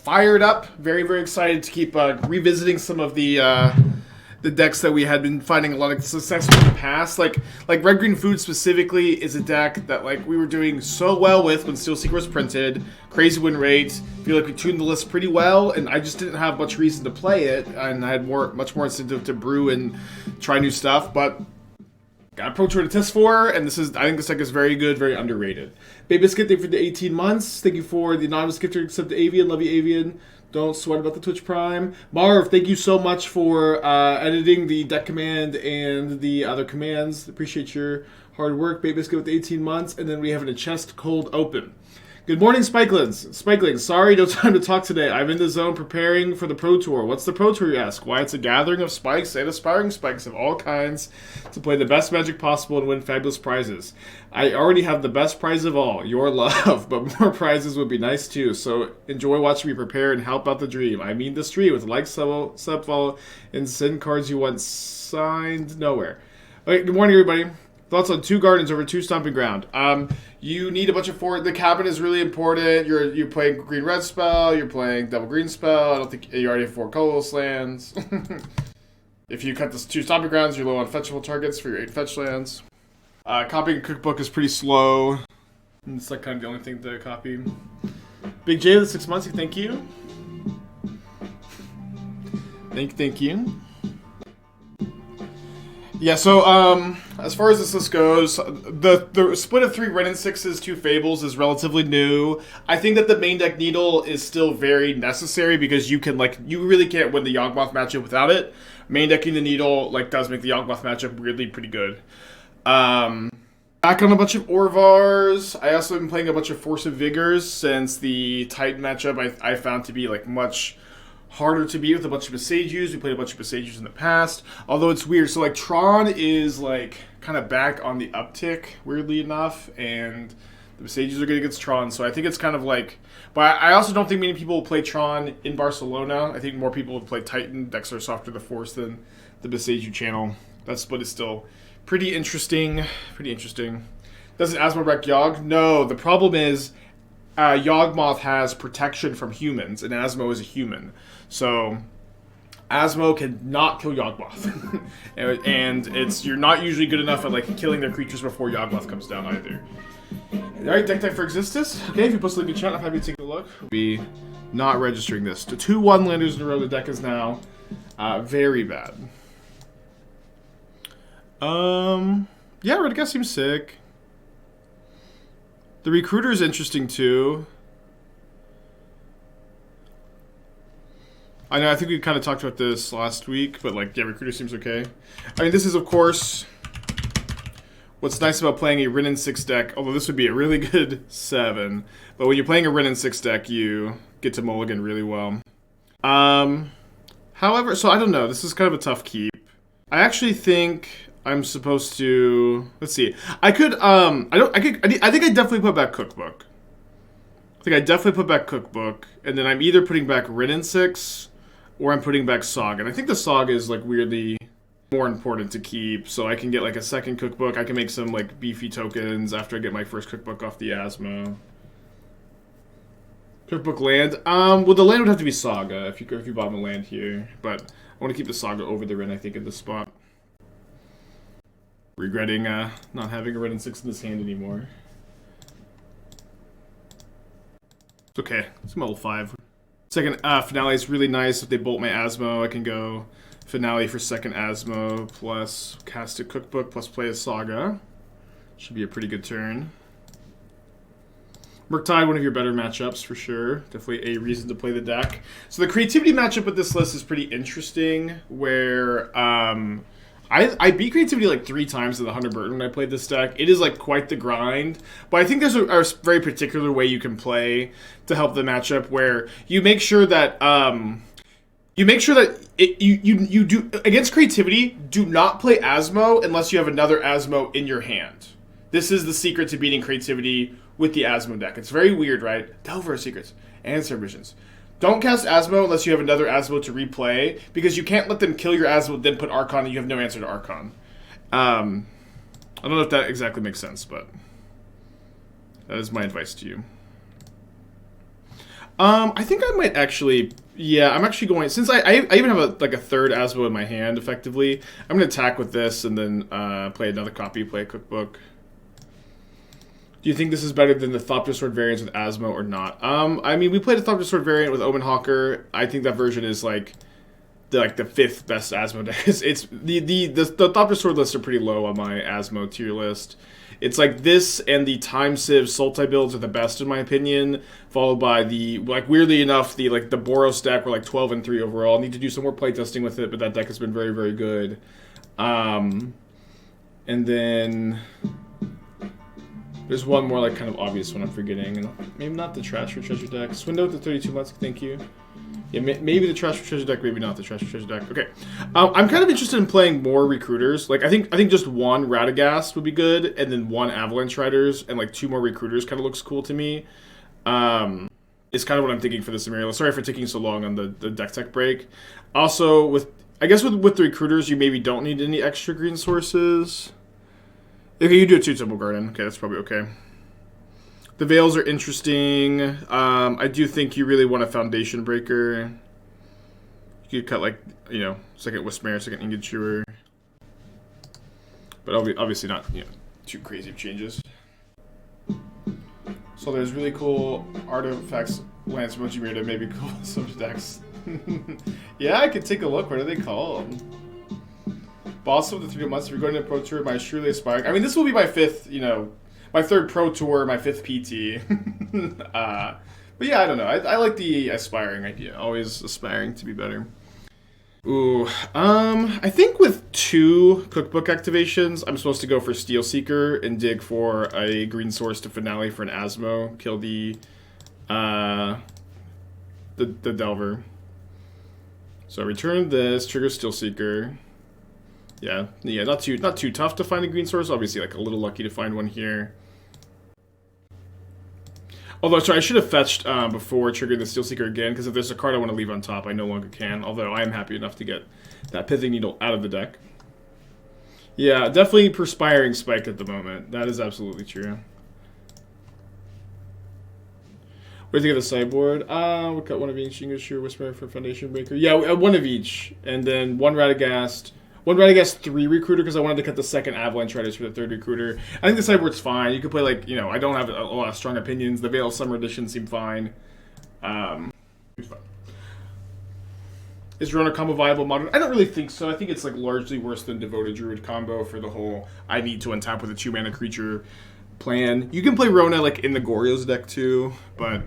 fired up. Very, very excited to keep revisiting some of the decks that we had been finding a lot of success with in the past. Like Red Green Food specifically is a deck that like we were doing so well with when Steel Seeker was printed. Crazy win rate. Feel like we tuned the list pretty well, and I just didn't have much reason to play it, and I had much more incentive to brew and try new stuff, but got a Pro Tour to test for, and I think this deck is very good, very underrated. Baby Biscuit, thank you for the 18 months. Thank you for the anonymous gifter, except the Avian. Love you, Avian. Don't sweat about the Twitch Prime. Marv, thank you so much for editing the deck command and the other commands. Appreciate your hard work. Baby Biscuit with the 18 months, and then we have a chest cold open. Good morning, Spikelings. Sorry, no time to talk today. I'm in the zone preparing for the Pro Tour. What's the Pro Tour, you ask? Why, it's a gathering of spikes and aspiring spikes of all kinds to play the best Magic possible and win fabulous prizes. I already have the best prize of all, your love, but more prizes would be nice too. So enjoy watching me prepare and help out the dream. I mean the stream with like, sub follow, and send cards you want signed nowhere. Okay, good morning, everybody. Thoughts on 2 Gardens over 2 Stomping Ground. You need a bunch of the cabin is really important. You're playing green-red spell. You're playing double green spell. I don't think you already have 4 colorless lands. If you cut this 2 Stomping Grounds, you're low on fetchable targets for your 8 fetch lands. Copying a cookbook is pretty slow. It's like kind of the only thing to copy. Big J with the 6 months. Thank you. Thank you. Yeah, so as far as this list goes, the split of 3 Ren and 6s, 2 Fables is relatively new. I think that the main deck Needle is still very necessary because you really can't win the Yawgmoth matchup without it. Main decking the Needle does make the Yawgmoth matchup really pretty good. Back on a bunch of Orvars. I also have been playing a bunch of Force of Vigors since the Titan matchup I found to be much harder to beat with a bunch of Besagers. We played a bunch of Besagers in the past. Although it's weird. So Tron is kind of back on the uptick, weirdly enough, and the Besagers are good against Tron. So I think it's kind of but I also don't think many people will play Tron in Barcelona. I think more people will play Titan. Decks are softer to force than the Besager channel. That split is still pretty interesting. Doesn't Asmo wreck Yogg? No, the problem is Yawgmoth has protection from humans, and Asmo is a human. So Asmo cannot kill Yawgmoth. and you're not usually good enough at killing their creatures before Yawgmoth comes down either. Alright, deck type for Existus. Okay, if you post a link in chat, I'm happy to take a look. We'll be not registering this. To 2 1-landers in a row, the deck is now very bad. Yeah, Red Guy seems sick. The Recruiter is interesting too. I know, I think we kind of talked about this last week, but yeah, Recruiter seems okay. I mean, this is, of course, what's nice about playing a Ren and 6 deck, although this would be a really good 7, but when you're playing a Ren and 6 deck, you get to mulligan really well. However, so I don't know, this is kind of a tough keep. I actually think I'm supposed to, let's see. I think I definitely put back Cookbook. And then I'm either putting back Ren and 6 or I'm putting back Saga. And I think the Saga is weirdly more important to keep, so I can get a second Cookbook. I can make some beefy tokens after I get my first Cookbook off the Asmo. Cookbook land. Well, the land would have to be Saga if you bought a land here, but I want to keep the Saga over the Ren, I think, in this spot. Regretting not having a Ren and 6 in this hand anymore. It's okay. It's level 5. Second Finale is really nice. If they bolt my Asmo, I can go Finale for second Asmo, plus cast a Cookbook, plus play a Saga. Should be a pretty good turn. Murktide, one of your better matchups for sure. Definitely a reason to play the deck. So the creativity matchup with this list is pretty interesting, where I beat creativity 3 times in the 100 Burton when I played this deck. It is quite the grind, but I think there's a very particular way you can play to help the matchup, where you make sure that you do against creativity. Do not play Asmo unless you have another Asmo in your hand. This is the secret to beating creativity with the Asmo deck. It's very weird, right? Delver secrets and submissions. Don't cast Asmo unless you have another Asmo to replay, because you can't let them kill your Asmo, then put Archon, and you have no answer to Archon. I don't know if that exactly makes sense, but that is my advice to you. I think I might actually. Yeah, I'm actually going since I even have a third Asmo in my hand. Effectively, I'm gonna attack with this and then play another copy, play a cookbook. Do you think this is better than the Thopter Sword variants with Asmo or not? I mean, we played a Thopter Sword variant with Omen Hawker. I think that version is like the fifth best Asmo deck. It's the Thopter Sword lists are pretty low on my Asmo tier list. It's like this and the Time Civ Sultai builds are the best in my opinion, followed by the, like, weirdly enough, the Boros deck were like 12 and 3 overall. I need to do some more playtesting with it, but that deck has been very, very good. And then there's one more like kind of obvious one I'm forgetting, and maybe not the Trash for Treasure deck. Swindle to 32 months, thank you. Yeah, maybe the Trash for Treasure deck, maybe not the Trash for Treasure deck. Okay, I'm kind of interested in playing more Recruiters. Like, I think just one Radagast would be good, and then one Avalanche Riders, and like 2 more Recruiters kind of looks cool to me. It's kind of what I'm thinking for the scenario. Sorry for taking so long on the deck tech break. Also, I guess with the Recruiters, you maybe don't need any extra green sources. Okay, you do a 2 Temple Garden. Okay, that's probably okay. The Veils are interesting. I do think you really want a Foundation Breaker. You could cut, like, you know, second Wisp-Mare, second Ingot Chewer. But obviously not, you know, too crazy of changes. So there's really cool artifacts, Lance Mochimira, maybe cool subject decks. Yeah, I could take a look. What are they called? Boss of the 3 months. If you're going to Pro Tour, my surely aspiring. I mean, this will be my 5th, you know, my 3rd Pro Tour, my 5th PT. But yeah, I don't know. I like the aspiring idea. Always aspiring to be better. Ooh, I think with 2 cookbook activations, I'm supposed to go for Steel Seeker and dig for a green source to finale for an Asmo. Kill the Delver. So return this, trigger Steel Seeker. Yeah, not too tough to find a green source. Obviously, like a little lucky to find one here. Although, sorry, I should have fetched before triggering the Steel Seeker again, because if there's a card I want to leave on top, I no longer can. Although I am happy enough to get that Pithing Needle out of the deck. Yeah, definitely Perspiring Spike at the moment. That is absolutely true. What do you think of the sideboard? We got one of each, English Whisper for Foundation Breaker. Yeah, one of each. And then one Radagast. One Radagast 3 Recruiter, because I wanted to cut the second Avalanche Riders for the 3rd Recruiter. I think the sideboard's fine. You could play, like, you know, I don't have a lot of strong opinions. The Veil Summer Edition seem fine. It's fine. Is Rona combo viable modern? I don't really think so. I think it's, like, largely worse than Devoted Druid combo for the whole I need to untap with a 2-mana creature plan. You can play Rona, like, in the Goryo's deck, too, but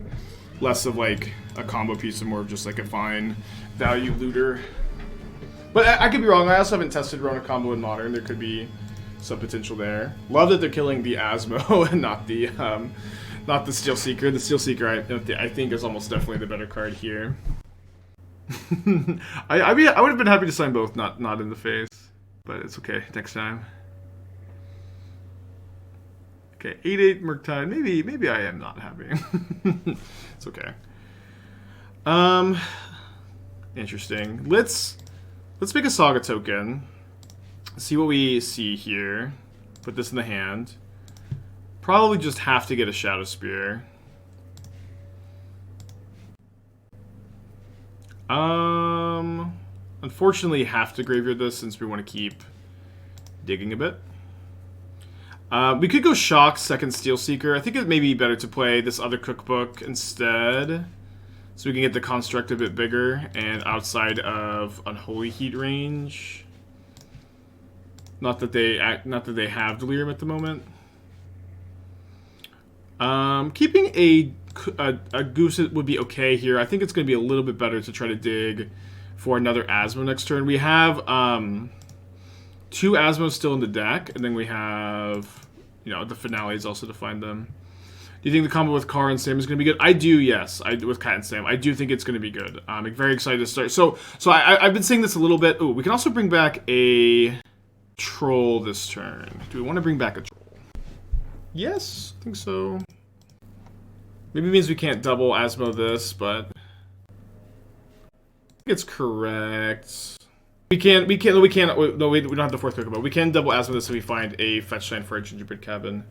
less of, like, a combo piece and more of just, like, a fine value looter. But I could be wrong. I also haven't tested Rona combo in Modern. There could be some potential there. Love that they're killing the Asmo and not the Steel Seeker. The Steel Seeker, I think, is almost definitely the better card here. I mean, I would have been happy to sign both, not in the face, but it's okay. Next time. Okay, 8/8 Murktide. Maybe I am not happy. It's okay. Interesting. Let's make a Saga token. See what we see here. Put this in the hand. Probably just have to get a Shadow Spear. Unfortunately, have to graveyard this since we want to keep digging a bit. We could go Shock, second Steel Seeker. I think it may be better to play this other cookbook instead, so we can get the construct a bit bigger and outside of Unholy Heat range. Not that they have Delirium at the moment. Keeping a Goose would be okay here. I think it's going to be a little bit better to try to dig for another Asmo next turn. We have 2 Asmos still in the deck, and then we have, you know, the finales also to find them. Do you think the combo with Kara and Sam is going to be good? I do, yes. With Cat and Sam, I do think it's going to be good. I'm very excited to start. So I've been saying this a little bit. Ooh, we can also bring back a Troll this turn. Do we want to bring back a Troll? Yes, I think so. Maybe it means we can't double Asmo this, but I think it's correct. We can't. No, we don't have the 4th cookbook. We can double Asmo this if we find a fetch sign for a Gingerbread Cabin.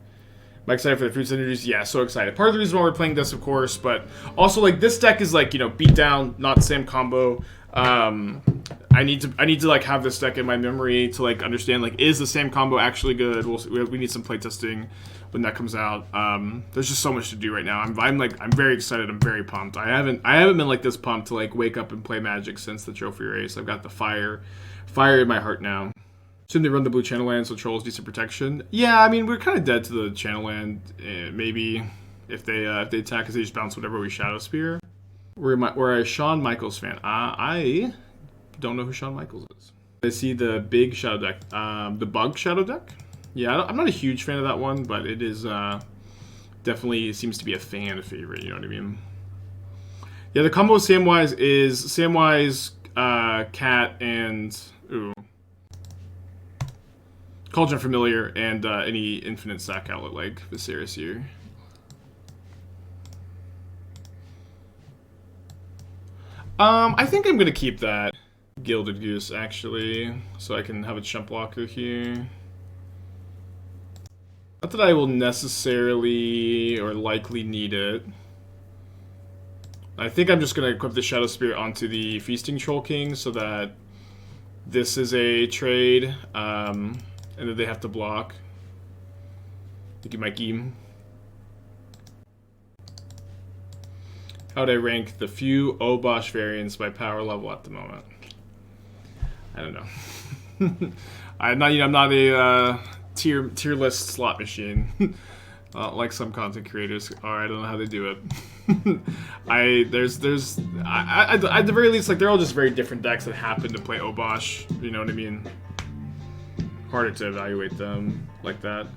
Am I excited for the fruits synergies? Yeah, so excited. Part of the reason why we're playing this, of course, but also like this deck is like, you know, beat down, not Sam combo. I need to like have this deck in my memory to like understand like, is the Sam combo actually good? We need some playtesting when that comes out. There's just so much to do right now. I'm very excited. I'm very pumped. I haven't been like this pumped to like wake up and play Magic since the trophy race. I've got the fire in my heart now. Assume they run the blue channel land, so trolls decent protection. Yeah, I mean we're kind of dead to the channel land. Maybe if they attack us, they just bounce whatever we Shadow Spear. We're a Shawn Michaels fan. I don't know who Shawn Michaels is. I see the big shadow deck, the bug shadow deck. Yeah, I'm not a huge fan of that one, but it is definitely seems to be a fan favorite. You know what I mean? Yeah, the combo of Samwise is Samwise, Cat, and Cauldron Familiar, and any infinite sack outlet like Viserys here. I think I'm gonna keep that Gilded Goose actually, so I can have a chump blocker here. Not that I will necessarily or likely need it. I think I'm just gonna equip the Shadow Spear onto the Feasting Troll King so that this is a trade, and then they have to block. Thank you, Mikey. How would I rank the few Obosh variants by power level at the moment? I don't know. I'm not a tier list slot machine. Like some content creators are. I don't know how they do it. At the very least, like they're all just very different decks that happen to play Obosh. You know what I mean? Harder to evaluate them like that.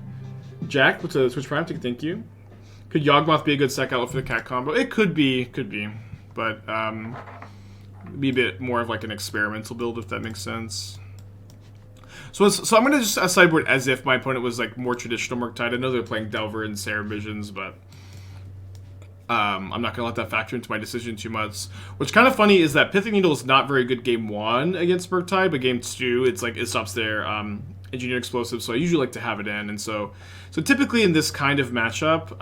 Jack with the Twitch Prime, thank you. Could Yawgmoth be a good sec outlet for the cat combo? It could be, but be a bit more of like an experimental build if that makes sense. So I'm gonna just sideboard as if my opponent was like more traditional Murktide. I know they're playing Delver and Serum Visions, but I'm not gonna let that factor into my decision too much. What's kind of funny is that Pithing Needle is not very good game 1 against Murktide, but game 2 it's like it stops their Engineered Explosive, so I usually like to have it in, and so typically in this kind of matchup,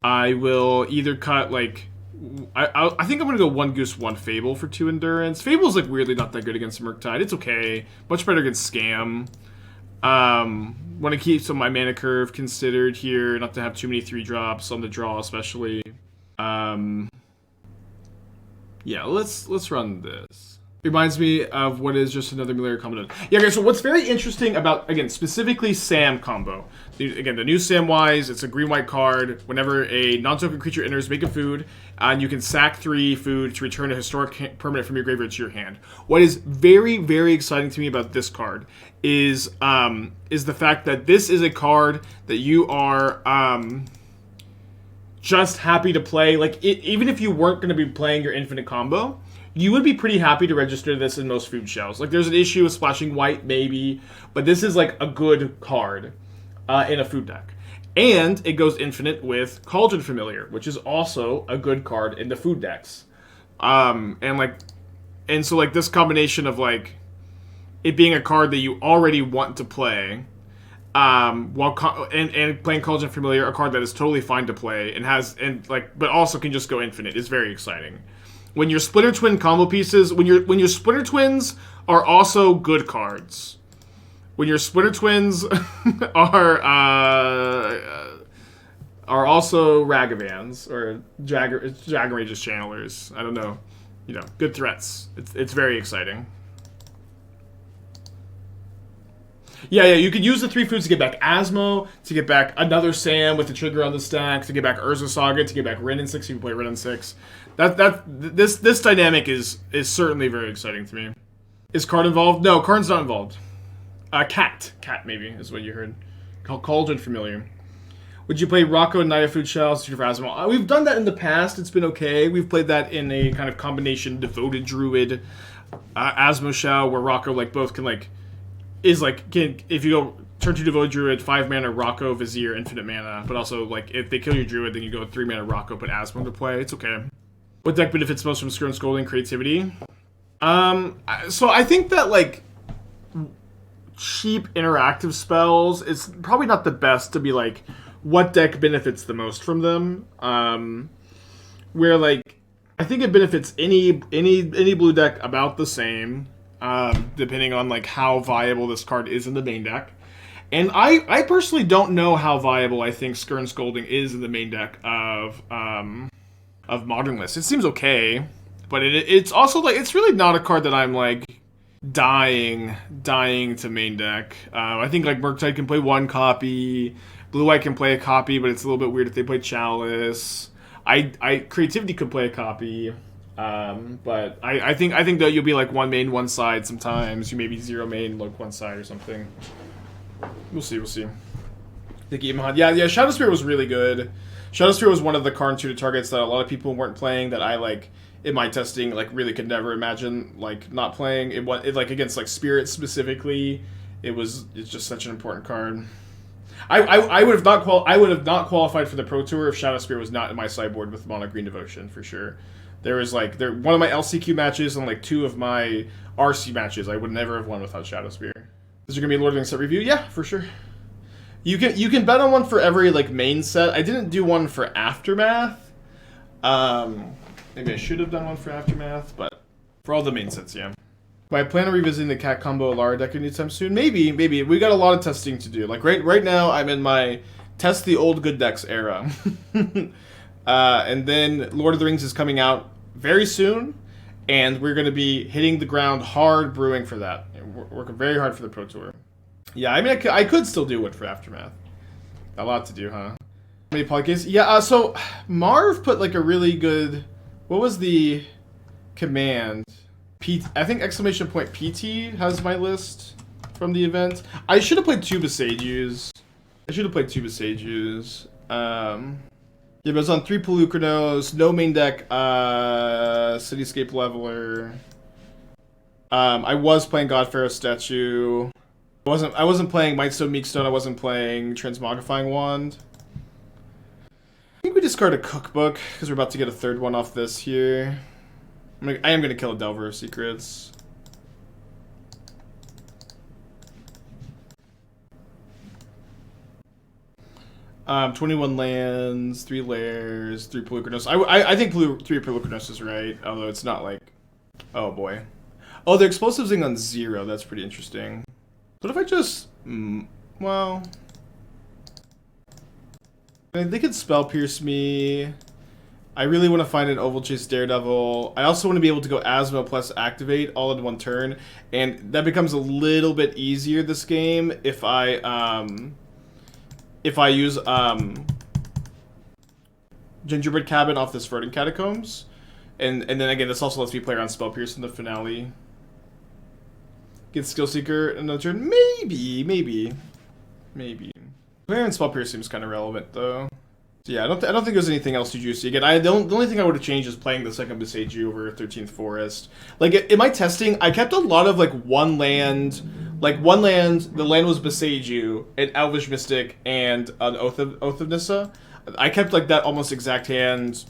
I will either cut like I think I'm gonna go 1 Goose, 1 Fable for 2 Endurance. Fable's like weirdly not that good against Murktide. It's okay, much better against Scam. Want to keep some of my mana curve considered here, not to have too many 3-drops on the draw, especially. Yeah, let's run this. Reminds me of what is just another Malaria combo. Yeah, okay, so what's very interesting about, again, specifically Sam combo. Again, the new Samwise, it's a green-white card. Whenever a non-token creature enters, make a food, and you can sack 3 food to return a historic permanent from your graveyard to your hand. What is very, very exciting to me about this card is the fact that this is a card that you are just happy to play. Like, even if you weren't going to be playing your infinite combo, you would be pretty happy to register this in most food shells. Like, there's an issue with splashing white, maybe, but this is, like, a good card in a food deck. And it goes infinite with Cauldron Familiar, which is also a good card in the food decks. And so, like, this combination of, like, it being a card that you already want to play, and playing Cauldron Familiar, a card that is totally fine to play, but also can just go infinite, is very exciting. When your Splinter Twin combo pieces, when your Splinter Twins are also good cards. When your Splinter Twins are also Ragavans or Jagarage's Channelers. I don't know. You know, good threats. It's very exciting. Yeah, you can use the 3 foods to get back Asmo, to get back another Sam with the trigger on the stack, to get back Urza Saga, to get back Rin in 6. You can play Rin in 6. This dynamic is certainly very exciting to me. Is Card involved? No, Card's not involved. Cat maybe is what you heard. Cauldron Familiar. Would you play Rocco and Naya Food Shells for Asmo? We've done that in the past. It's been okay. We've played that in a kind of combination Devoted Druid Asmo Shell where Rocco like both can like. Is like, if you go turn 2 Devoted Druid, 5 mana Rocco, Vizier, infinite mana, but also like if they kill your Druid, then you go 3 mana Rocco, put Asmo into play. It's okay. What deck benefits most from Skirn Scolding Creativity? So I think that like cheap interactive spells is probably not the best to be like what deck benefits the most from them. Where like I think it benefits any blue deck about the same, depending on like how viable this card is in the main deck. And I personally don't know how viable I think Skirn Scolding is in the main deck of Modern List. It seems okay, but it's also like it's really not a card that I'm like dying to main deck. I think like Murktide can play one copy, Blue White can play a copy, but it's a little bit weird if they play Chalice. I Creativity could play a copy, but I think that you'll be like one main, one side sometimes. You maybe zero main, like one side or something. We'll see. The game on. Yeah. Shadowspear was really good. Shadowspear was one of the Karn tutor targets that a lot of people weren't playing. That I like in my testing like really could never imagine like not playing. It like against like Spirit specifically. It's just such an important card. I would have not qualified for the Pro Tour if Shadowspear was not in my sideboard with Mono Green Devotion for sure. There was like one of my LCQ matches and like two of my RC matches I would never have won without Shadowspear. Is there gonna be a Lord of the Rings set review? Yeah, for sure. You can bet on one for every like main set. I didn't do one for Aftermath. Maybe I should have done one for Aftermath, but for all the main sets, yeah. Do I plan on revisiting the Cat Combo Alara deck anytime soon? Maybe. We got a lot of testing to do. Like right now, I'm in my test the old good decks era, and then Lord of the Rings is coming out very soon, and we're going to be hitting the ground hard brewing for that. We're working very hard for the Pro Tour. Yeah, I mean, I could still do one for Aftermath. A lot to do, huh? How many podcasts? Yeah, so Marv put like a really good... What was the command? I think exclamation point PT has my list from the event. I should have played two Besagus. Yeah, but it's on 3 Pelucranos, no main deck, Cityscape Leveler. I was playing Godpharaoh Statue. I wasn't playing Mightstone Meekstone, I wasn't playing Transmogrifying Wand. I think we discard a Cookbook, because we're about to get a third one off this here. I am going to kill a Delver of Secrets. 21 lands, 3 lairs, 3 Pelucranos. I think 3 Pelucranos is right, although it's not like... Oh boy. Oh, they're explosivesing on 0. That's pretty interesting. What if I just... well... I mean, they could Spell Pierce me. I really want to find an Oval Chase Daredevil. I also want to be able to go Asmo plus Activate all in one turn. And that becomes a little bit easier this game if I use Gingerbread Cabin off this Verdant Catacombs. And then again, this also lets me play around Spell Pierce in the finale. Get Skill Seeker another turn? Maybe. Playing Spell Pierce seems kind of relevant, though. So yeah, I don't think there's anything else too juicy. Again, the only thing I would have changed is playing the second Besage over 13th Forest. Like, in my testing, I kept a lot of, like, one land... Like, the land was Besage, an Elvish Mystic, and an Oath of Nissa. I kept, like, that almost exact hand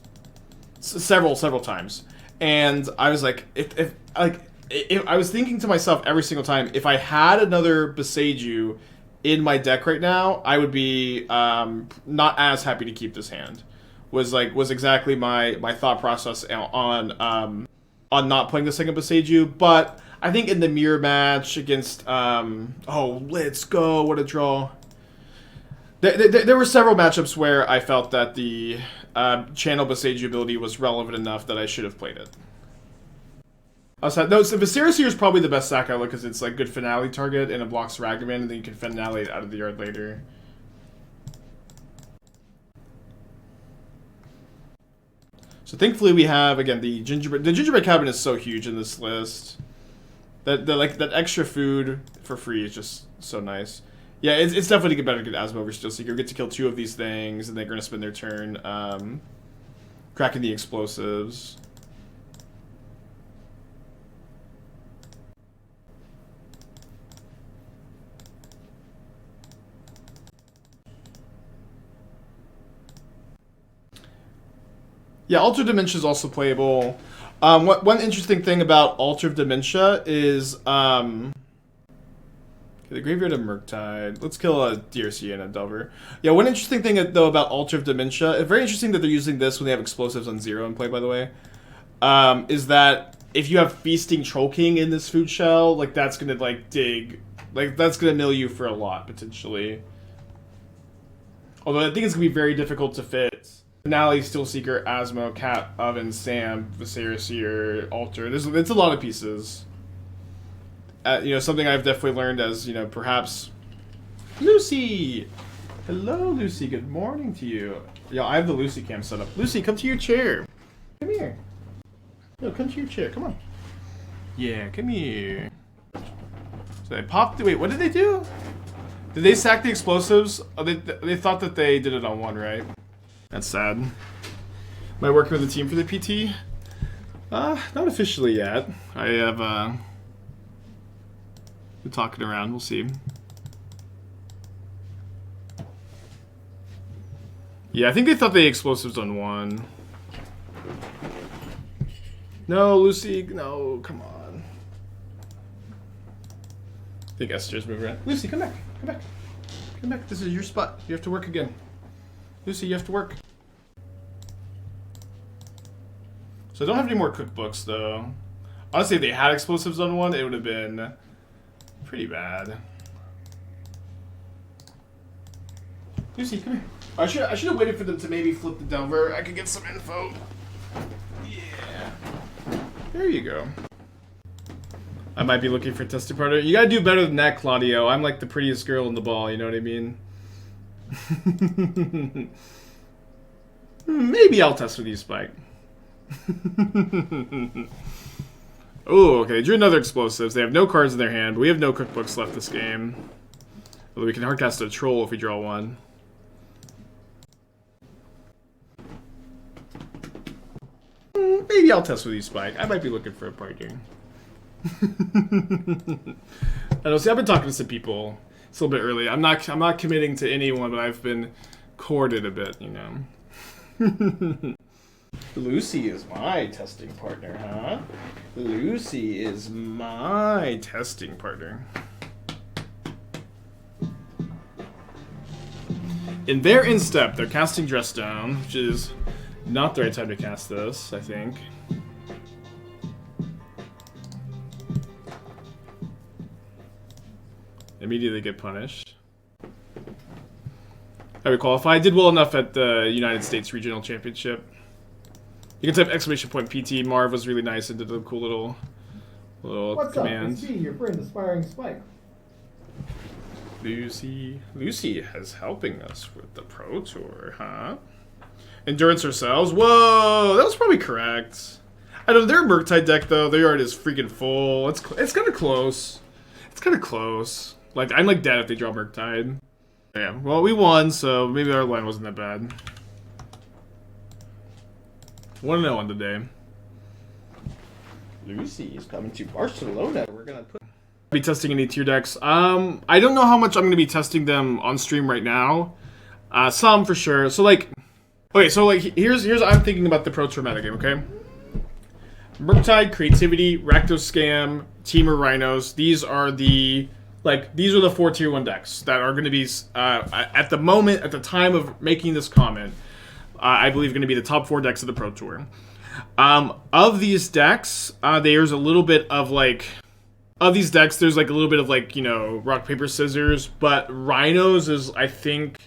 several times. And I was like, if I was thinking to myself every single time, if I had another Besage in my deck right now, I would be not as happy to keep this hand. Was exactly my thought process on not playing the second Besage. But I think in the mirror match against oh, let's go, what a draw. There were several matchups where I felt that the channel Besage ability was relevant enough that I should have played it. No, so Viserys here is probably the best sack outlet because it's like good finale target and it blocks Ragavan, and then you can finale it out of the yard later. So thankfully we have again the gingerbread cabin is so huge in this list. That extra food for free is just so nice. Yeah, it's definitely better to get Asmo over Steel Seeker. Get to kill 2 of these things, and they're gonna spend their turn cracking the explosives. Yeah, Altar of Dementia is also playable. One interesting thing about Altar of Dementia is... The Graveyard of Murktide. Let's kill a DRC and a Delver. Yeah, one interesting thing though about Altar of Dementia, it's very interesting that they're using this when they have explosives on 0 in play, by the way, is that if you have Feasting Troll King in this food shell, like that's gonna like dig, like that's gonna mill you for a lot potentially. Although I think it's gonna be very difficult to fit. Finale, Steelseeker, Asmo, Cat, Oven, Sam, Viserys Seer, Altar. It's a lot of pieces. You know, something I've definitely learned as, you know, perhaps... Lucy! Hello, Lucy. Good morning to you. Yeah, I have the Lucy cam set up. Lucy, come to your chair. Come here. No, come to your chair. Come on. Yeah, come here. So they popped... Wait, what did they do? Did they sack the explosives? Oh, they thought that they did it on 1, right? That's sad. Am I working with the team for the PT? Not officially yet. I have, been talking around. We'll see. Yeah, I think they thought they explosives on 1. No, Lucy, no, come on. I think Esther's moving around. Lucy, come back. Come back. Come back. This is your spot. You have to work again. Lucy, you have to work. So I don't have any more cookbooks, though. Honestly, if they had explosives on 1, it would have been pretty bad. Lucy, come here. I should have waited for them to maybe flip the Delver. I could get some info. Yeah. There you go. I might be looking for a testing partner. You gotta do better than that, Claudio. I'm like the prettiest girl in the ball, you know what I mean? Maybe I'll test with you, Spike. Oh, okay. Drew another explosives. They have no cards in their hand. We have no cookbooks left this game. Although we can hardcast a troll if we draw 1. Maybe I'll test with you, Spike. I might be looking for a partner. I don't see. I've been talking to some people. It's a little bit early. I'm not committing to anyone, but I've been courted a bit, you know. Lucy is my testing partner, huh? Lucy is my testing partner. In their instep, they're casting Dress Down, which is not the right time to cast this, I think. Immediately get punished. I recall, I did well enough at the United States Regional Championship. You can type exclamation point PT. Marv was really nice and did a cool little What's command. What's up? It's me, your friend, Aspiring Spike. Lucy is helping us with the Pro Tour, huh? Endurance ourselves. Whoa, that was probably correct. I don't know, their Murktide deck though, their art is freaking full. It's kind of close. It's kind of close. Like, I'm like dead if they draw Murktide. Yeah, well, we won, so maybe our line wasn't that bad. 1-0 on the day. Lucy is coming to Barcelona. We're gonna be testing any tier decks. I don't know how much I'm gonna be testing them on stream right now. Some for sure. So like, okay, so like here's I'm thinking about the Pro Tour metagame. Okay, Murktide, Creativity, Rakdos Scam, Teamer Rhinos. These are the 4 tier 1 decks that are going to be at the moment, at the time of making this comment, I believe going to be the top 4 decks of the Pro Tour. Of these decks, there's a little bit of like, of these decks, there's like a little bit of like, you know, rock, paper, scissors, but Rhinos is, I think,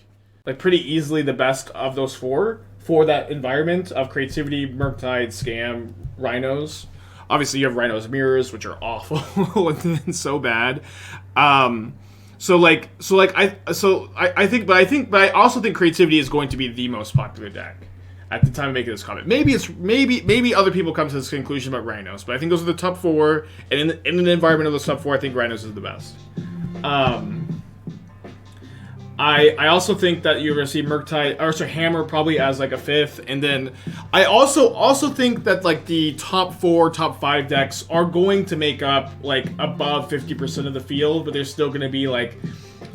like pretty easily the best of those 4 for that environment of Creativity, Murktide, Scam, Rhinos. Obviously, you have Rhinos Mirrors, which are awful and so bad. I also think Creativity is going to be the most popular deck at the time of making this comment. Maybe other people come to this conclusion about Rhinos, but I think those are the top 4, and in an environment of those top 4, I think Rhinos is the best. I also think that you're going to see Murktide, or sorry, Hammer probably as like a 5th, and then I also think that like the top 4, top 5 decks are going to make up like above 50% of the field, but there's still going to be like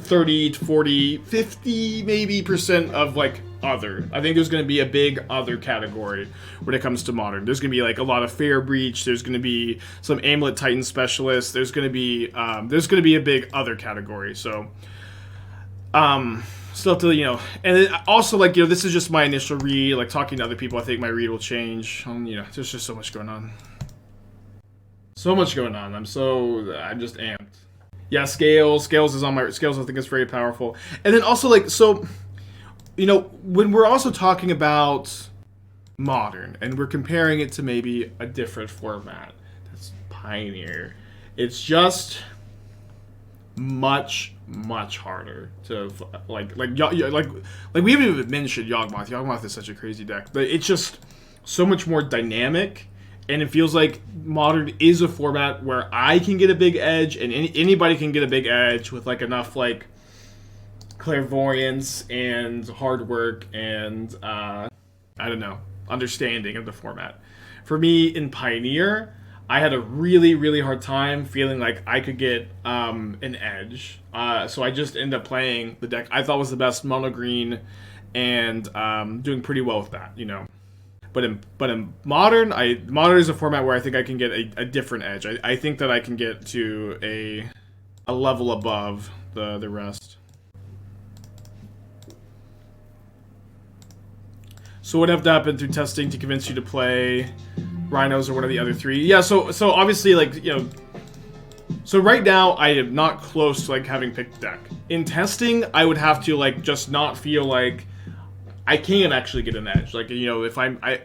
30 to 40, 50 maybe % of like other. I think there's going to be a big other category when it comes to modern. There's going to be like a lot of Fair Breach. There's going to be some Amulet Titan specialists. There's going to be a big other category. So, still to, you know, and it also, like, you know, this is just my initial read. Like, talking to other people, I think my read will change. You know, there's just so much going on. So much going on. I'm just amped. Yeah, Scales is on my Scales. I think is very powerful. And then also, like, so, you know, when we're also talking about modern and we're comparing it to maybe a different format, that's Pioneer. It's just much harder to like we haven't even mentioned Yawgmoth. Yawgmoth is such a crazy deck, but it's just so much more dynamic. And it feels like modern is a format where I can get a big edge, and anybody can get a big edge with like enough like clairvoyance and hard work and I don't know, understanding of the format. For me in Pioneer, I had a really hard time feeling like I could get an edge. So I just ended up playing the deck I thought was the best, mono green, and doing pretty well with that, you know. But in modern, modern is a format where I think I can get a different edge. I think that I can get to a level above the rest. So what would have to happen through testing to convince you to play Rhinos or one of the other three? Yeah, so obviously, like, you know, so right now I am not close to like having picked deck. In testing, I would have to like just not feel like I can actually get an edge. Like, you know, if I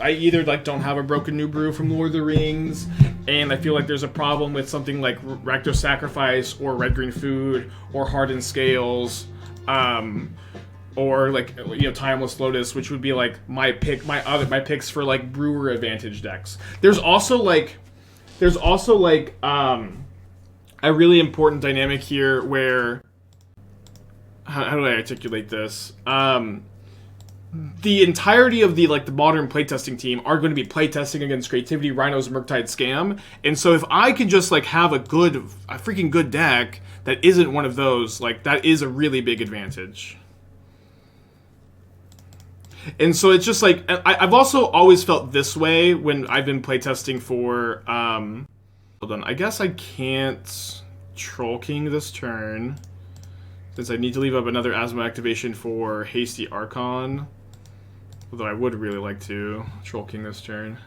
either like don't have a Broken New Brew from Lord of the Rings, and I feel like there's a problem with something like Recto Sacrifice or Red Green Food or Hardened Scales, or like, you know, Timeless Lotus, which would be like my picks for like brewer advantage decks. There's also a really important dynamic here where how do I articulate this? The entirety of the modern playtesting team are going to be playtesting against Creativity, Rhinos, Murktide, Scam, and so if I could just like have a freaking good deck that isn't one of those, like, that is a really big advantage. And so it's just like I've also always felt this way when I've been playtesting for. Hold on, I guess I can't Troll King this turn, since I need to leave up another Asthma activation for Hasty Archon. Although I would really like to Troll King this turn.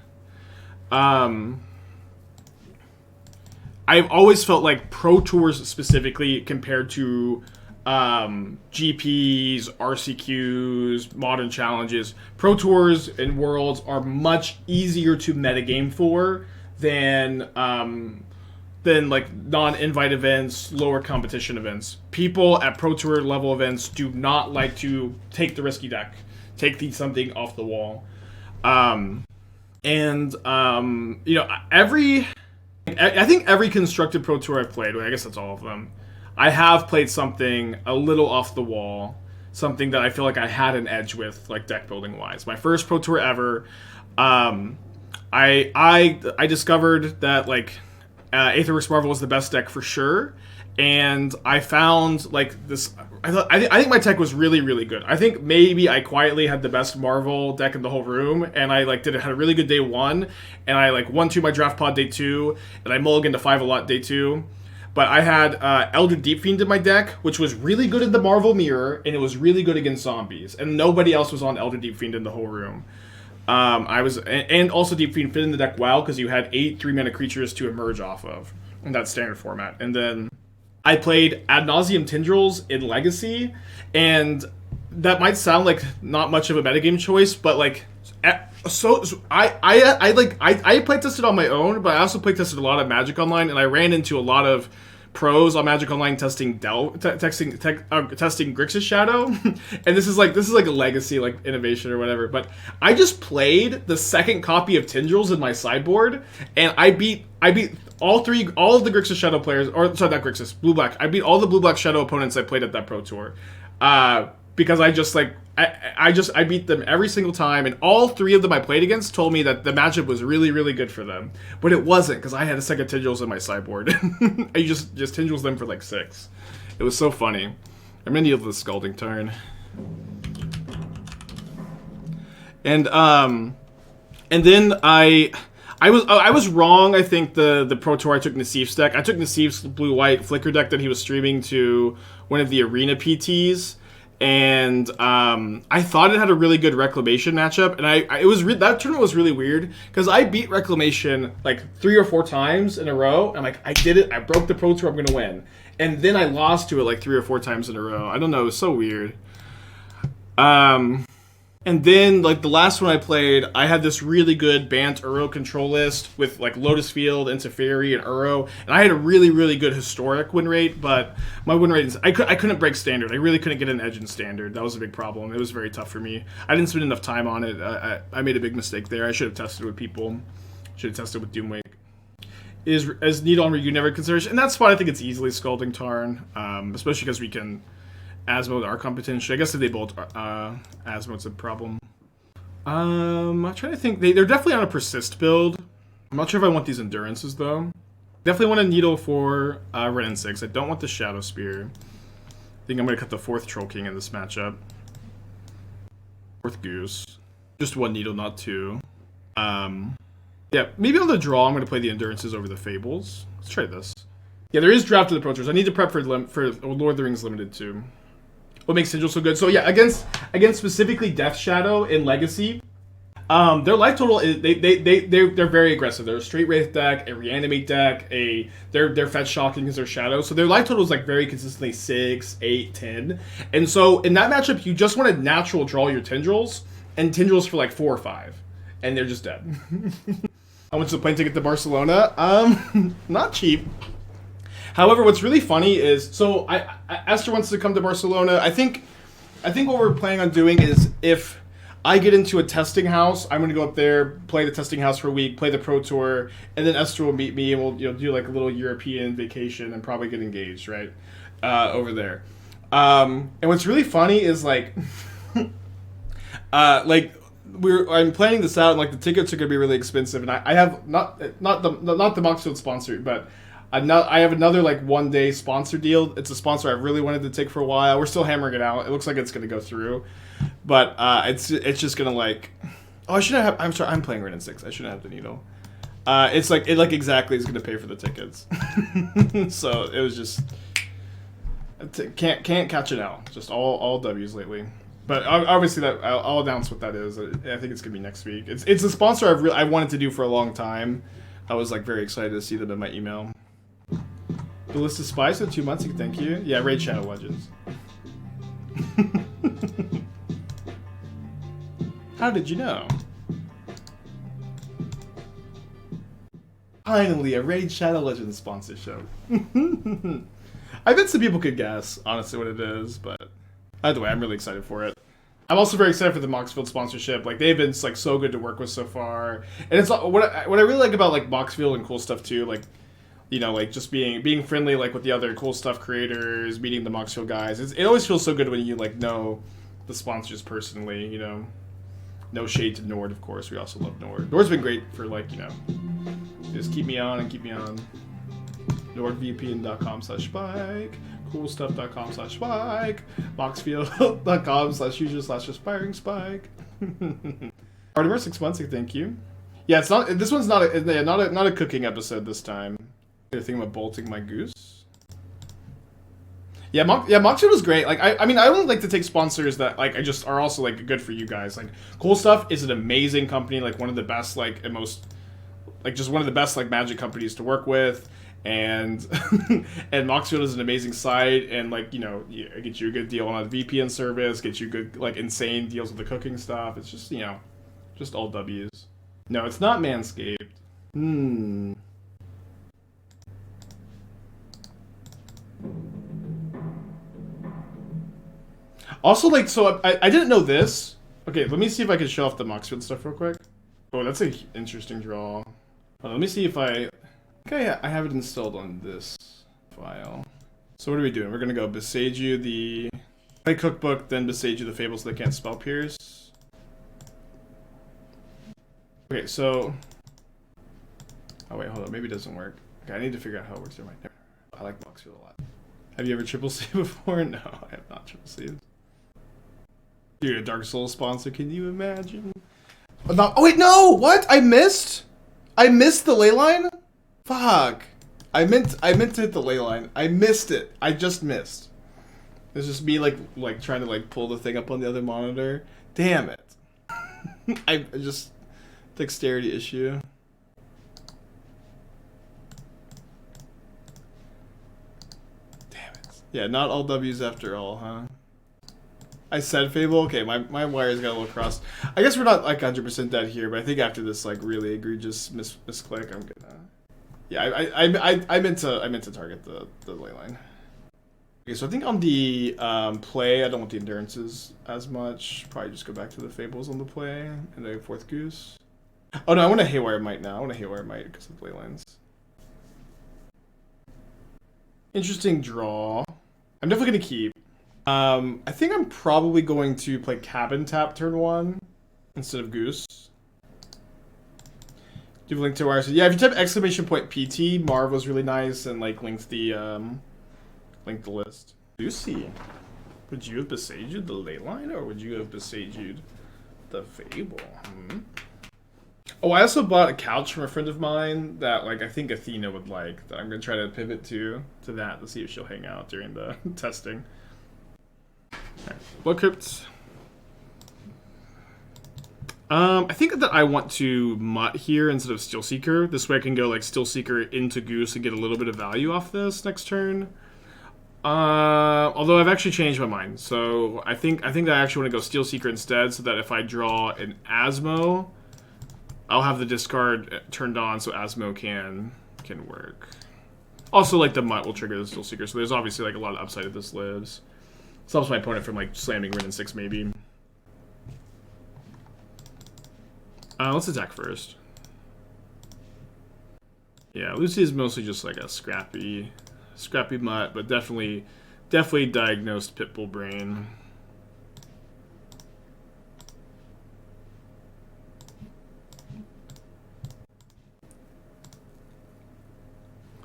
I've always felt like Pro Tours specifically compared to GPs, RCQs, Modern Challenges, Pro Tours and Worlds are much easier to metagame for than like non-invite events, lower competition events. People at Pro Tour level events do not like to take the risky deck, take something off the wall. You know, I think every constructed Pro Tour I've played, well, I guess that's all of them, I have played something a little off the wall, something that I feel like I had an edge with, like deck building wise. My first Pro Tour ever, I discovered that like Aetherworks Marvel was the best deck for sure, and I found like this. I think my tech was really good. I think maybe I quietly had the best Marvel deck in the whole room, and I like had a really good day one, and I like 1-2 my draft pod day two, and I mulliganed to 5 a lot day two. But I had Elder Deep Fiend in my deck, which was really good in the Marvel Mirror, and it was really good against zombies, and nobody else was on Elder Deep Fiend in the whole room. And also Deep Fiend fit in the deck well because you had 8 3-mana creatures to emerge off of in that standard format. And then I played Ad Nauseam Tendrils in Legacy, and that might sound like not much of a metagame choice, but like I playtested on my own, but I also playtested a lot of Magic Online, and I ran into a lot of pros on Magic Online testing testing Grixis Shadow, and this is like a legacy like innovation or whatever. But I just played the second copy of Tendrils in my sideboard, and I beat all of the Grixis Shadow players, or sorry, not Grixis, Blue Black. I beat all the Blue Black Shadow opponents I played at that Pro Tour, because I just like I beat them every single time, and all 3 of them I played against told me that the matchup was really good for them, but it wasn't because I had a second Tendrils in my sideboard. I just Tendrils them for like 6. It was so funny. I'm gonna yield the Scalding turn. And then I was wrong. I think the Pro Tour I took Nassif's deck. I took Nassif's blue-white flicker deck that he was streaming to one of the arena PTs, and I thought it had a really good Reclamation matchup. And that tournament was really weird because I beat Reclamation like 3 or 4 times in a row. I'm like, I did it. I broke the Pro Tour. I'm gonna win. And then I lost to it like 3 or 4 times in a row. I don't know. It was so weird. And then, like, the last one I played, I had this really good Bant Uro control list with, like, Lotus Field, Teferi, and Uro. And I had a really, really good historic win rate, but my win rate is... I couldn't break Standard. I really couldn't get an edge in Standard. That was a big problem. It was very tough for me. I didn't spend enough time on it. I made a big mistake there. I should have tested with people. Should have tested with Doomwake. Is Needle on Ryu never consideration? And that's why I think it's easily Scalding Tarn, especially because we can... Asmode our competition. I guess if they both Asmode's a problem. I'm trying to think. They're definitely on a persist build. I'm not sure if I want these endurances though. Definitely want a needle for Ren and 6. I don't want the Shadow Spear. I think I'm gonna cut the 4th Troll King in this matchup. 4th Goose. Just 1 needle, not 2. Yeah, maybe on the draw I'm gonna play the endurances over the Fables. Let's try this. Yeah, there is draft of the Pro Tours. I need to prep for Lord of the Rings Limited too. What makes Sigil so good? So yeah, against specifically Death Shadow in Legacy, their life total is they're very aggressive. They're a straight Wraith deck, a reanimate deck, they're fetch shocking because they're Shadow. So their life total is like very consistently 6, 8, 10. And so in that matchup, you just want to natural draw your Tendrils and Tendrils for like 4 or 5, and they're just dead. I went to the plane ticket to Barcelona. Not cheap. However, what's really funny is, so Esther wants to come to Barcelona. I think what we're planning on doing is if I get into a testing house, I'm going to go up there, play the testing house for a week, play the Pro Tour, and then Esther will meet me and we'll do like a little European vacation and probably get engaged, right, over there. And what's really funny is like, I'm planning this out and like the tickets are going to be really expensive, and I have not the Moxfield sponsor, but. I have another like 1-day sponsor deal. It's a sponsor I really wanted to take for a while. We're still hammering it out. It looks like it's gonna go through, but it's just gonna like. Oh, I shouldn't have. I'm sorry. I'm playing Ren and 6. I shouldn't have the needle. It's like exactly is gonna pay for the tickets. So it was just can't catch it out. Just all W's lately. But obviously that I'll announce what that is. I think it's gonna be next week. It's a sponsor I wanted to do for a long time. I was like very excited to see them in my email. The list of spies in 2 months, thank you. Yeah, Raid Shadow Legends. How did you know? Finally, a Raid Shadow Legends sponsorship. I bet some people could guess, honestly, what it is, but either way, I'm really excited for it. I'm also very excited for the Moxfield sponsorship. Like, they've been like so good to work with so far, and it's what I really like about like Moxfield and cool stuff too. Like, you know, like just being friendly like with the other cool stuff creators, meeting the Moxfield guys. It always feels so good when you like know the sponsors personally. You know, no shade to Nord, of course. We also love Nord. Nord's been great for like just keep me on and keep me on. NordVPN.com/spike. Coolstuff.com/spike. Moxfield.com/user/aspiring spike. Artemer 6 months, thank you. Yeah, it's not. This one's not a cooking episode this time. I think about bolting my goose. Yeah, Moxfield was great. Like, I mean, I would like to take sponsors that like I just are also like good for you guys. Like, Cool Stuff is an amazing company. Like one of the best, like and most, like just one of the best like Magic companies to work with. And and Moxfield is an amazing site, and like get you a good deal on a VPN service, get you good like insane deals with the cooking stuff. It's just just all W's. No, it's not Manscaped. Also, like, so I didn't know this. Okay, let me see if I can show off the Moxfield stuff real quick. Oh, that's an interesting draw. Let me see if I have it installed on this file. So what are we doing? We're gonna go Beseiju the play cookbook, then Beseiju the Fables that can't spell pierce. Okay, so oh wait, hold on, maybe it doesn't work. Okay, I need to figure out how it works in my I like Moxfield a lot. Have you ever triple C before? No, I have not triple C'd. Dude, a Dark Souls sponsor, can you imagine? Not, oh wait, no! What? I missed the ley line? Fuck. I meant to hit the ley line. I missed it. I just missed. It's just me like trying to like pull the thing up on the other monitor. Damn it. I just dexterity issue. Damn it. Yeah, not all W's after all, huh? I said Fable. Okay, my wires got a little crossed. I guess we're not like 100% dead here, but I think after this like really egregious misclick, I'm gonna. Yeah, I meant to target the ley line. Okay, so I think on the play, I don't want the endurances as much. Probably just go back to the Fables on the play and the fourth goose. Oh no, I want a Haywire Might now. I want a Haywire Might because of the ley lines. Interesting draw. I'm definitely gonna keep. I think I'm probably going to play Cabin Tap turn 1 instead of Goose. Do Link to Wire. So yeah, if you type exclamation point PT, Marv was really nice and like linked the list. Lucy, would you have besaged the ley line or would you have besaged the Fable? Oh, I also bought a couch from a friend of mine that like I think Athena would like. That I'm gonna try to pivot to that to see if she'll hang out during the testing. Right. Blood Crypt. I think that I want to Mutt here instead of Steelseeker. This way I can go like Steelseeker into Goose and get a little bit of value off this next turn. Although I've actually changed my mind. So I think that I actually want to go Steelseeker instead so that if I draw an Asmo, I'll have the discard turned on so Asmo can work. Also, like the Mutt will trigger the Steelseeker, so there's obviously like a lot of upside if this lives. Stops my opponent from like slamming Rin in 6 maybe. Let's attack first. Yeah, Lucy is mostly just like a scrappy mutt, but definitely diagnosed Pitbull brain.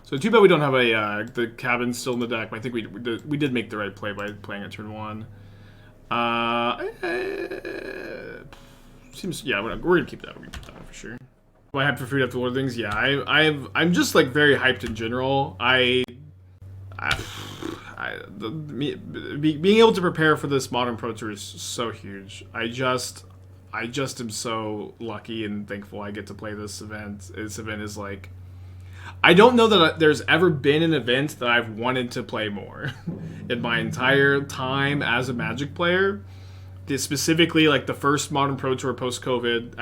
So too bad we don't have a the cabin still in the deck, but I think we did make the right play by playing at turn 1. Seems we're gonna keep that. We're gonna keep that for sure. Do I have for food after Lord of the Rings? Yeah, I'm just like very hyped in general. Being able to prepare for this Modern Pro Tour is so huge. I just am so lucky and thankful I get to play this event. This event is like, I don't know that there's ever been an event that I've wanted to play more in my entire time as a Magic player. Specifically, like the first Modern Pro Tour post-COVID,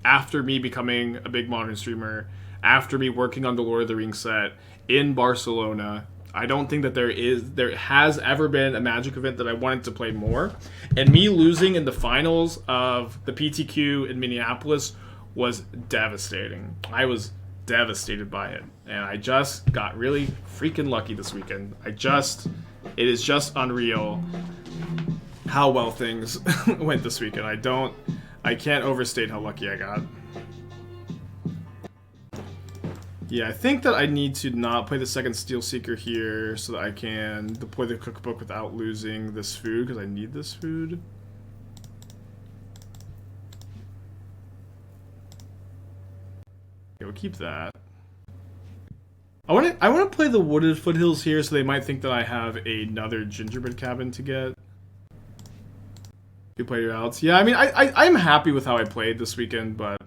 after me becoming a big Modern streamer, after me working on the Lord of the Rings set in Barcelona, I don't think that there has ever been a Magic event that I wanted to play more. And me losing in the finals of the PTQ in Minneapolis was devastating. I was devastated by it, and I just got really freaking lucky this weekend. It is just unreal how well things went this weekend. I can't overstate how lucky I got. Yeah, I think that I need to not play the second Steelseeker here so that I can deploy the cookbook without losing this food, because I need this food. Okay, we'll keep that. I want to play the Wooded Foothills here, so they might think that I have another gingerbread cabin to get. You play your outs. Yeah, I mean, I'm happy with how I played this weekend, but...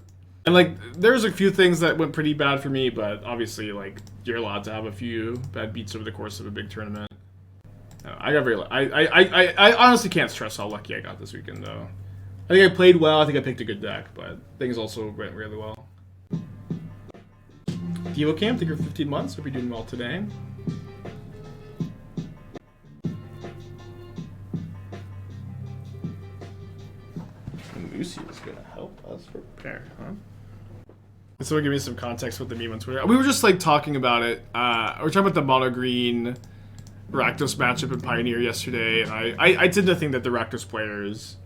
And, like, there's a few things that went pretty bad for me, but obviously, like, you're allowed to have a few bad beats over the course of a big tournament. I got very... I honestly can't stress how lucky I got this weekend, though. I think I played well, I think I picked a good deck, but things also went really well. Devo Camp, thank you for 15 months. Hope you're doing well today. Lucy is going to help us prepare, huh? So give me some context with the meme on Twitter. We were just like talking about it. We're talking about the mono green Rakdos matchup in Pioneer yesterday, and I tend to think that the Rakdos players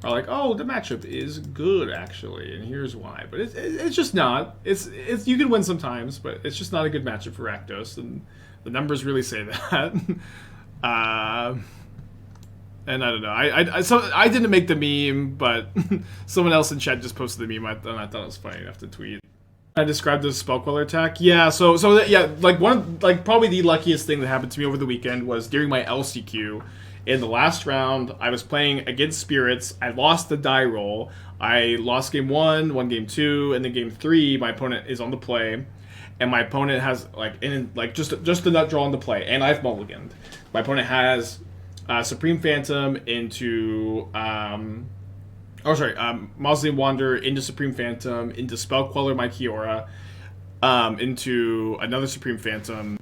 are like, oh, the matchup is good actually, and here's why. But it's just not. It's you can win sometimes, but it's just not a good matchup for Rakdos, and the numbers really say that. And I don't know. So I didn't make the meme, but someone else in chat just posted the meme, and I thought it was funny enough to tweet. I described the spell queller attack. Yeah. Yeah. Like probably the luckiest thing that happened to me over the weekend was during my LCQ. In the last round, I was playing against spirits. I lost the die roll. I lost game 1, won game 2, and then game 3, my opponent is on the play, and my opponent has just the nut draw on the play, and I've mulliganed. My opponent has Supreme Phantom into Mausoleum Wanderer into Supreme Phantom into Spell Queller my Kiora into another Supreme Phantom.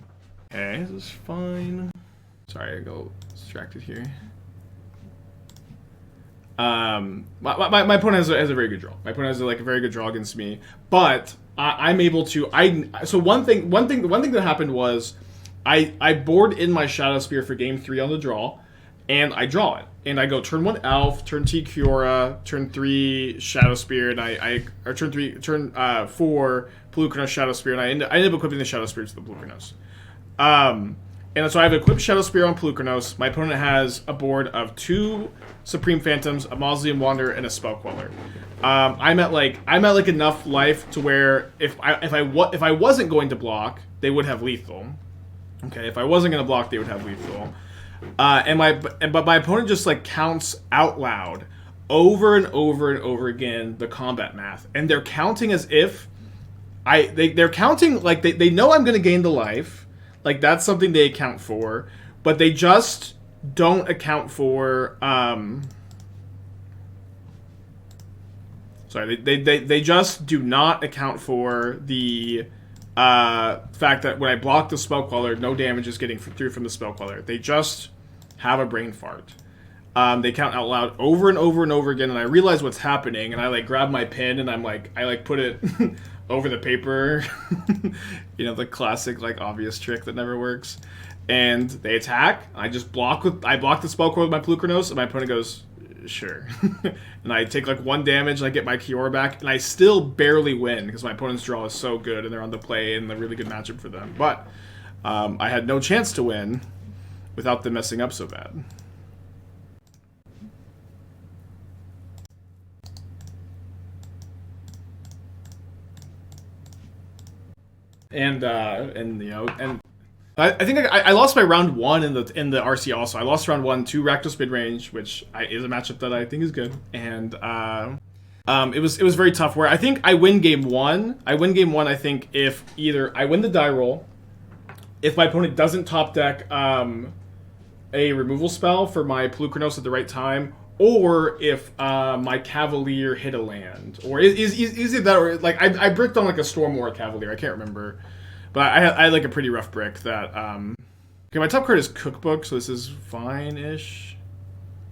Okay, this is fine. Sorry, I got distracted here. My opponent has a very good draw. My opponent has a very good draw against me, but I'm able to. So one thing that happened was I board in my Shadow Spear for game 3 on the draw, and I draw it, and I go turn 1 Elf, turn 2 Kiora, turn 3 Shadow Spear, and turn 4 Pelucranos Shadow Spear, and I end up equipping the Shadow Spear to the Pelucranos. And so I have equipped Shadow Spear on Pelucranos. My opponent has a board of 2 Supreme Phantoms, a Mausoleum Wanderer, and a Spell Queller. I'm at enough life to where if I wasn't going to block, they would have lethal. Okay, if I wasn't going to block, they would have lethal. But my opponent just counts out loud over and over and over again the combat math, and they're counting as if they're counting they know I'm going to gain the life. That's something they account for, but they just don't account for, they just do not account for the, fact that when I block the Spell Queller, no damage is getting through from the Spell Queller. They just have a brain fart. They count out loud over and over and over again, and I realize what's happening, and I grab my pen, and I put it over the paper, the classic obvious trick that never works. And they attack. I block the spell core with my Pelucranos, and my opponent goes, sure. And I take 1 damage, and I get my Kiora back, and I still barely win because my opponent's draw is so good, and they're on the play, and a really good matchup for them. But I had no chance to win without them messing up so bad. And I think I lost my round 1 in the RC also. I lost round 1 to Rakdos mid-range, which is a matchup that I think is good. And it was very tough. Where I think I win game 1. I think if either I win the die roll, if my opponent doesn't top deck a removal spell for my Pelucranos at the right time, or if my Cavalier hit a land, or is it that, or I bricked on a Storm or a Cavalier, I can't remember, but I had a pretty rough brick that okay, my top card is Cookbook, so this is fine-ish,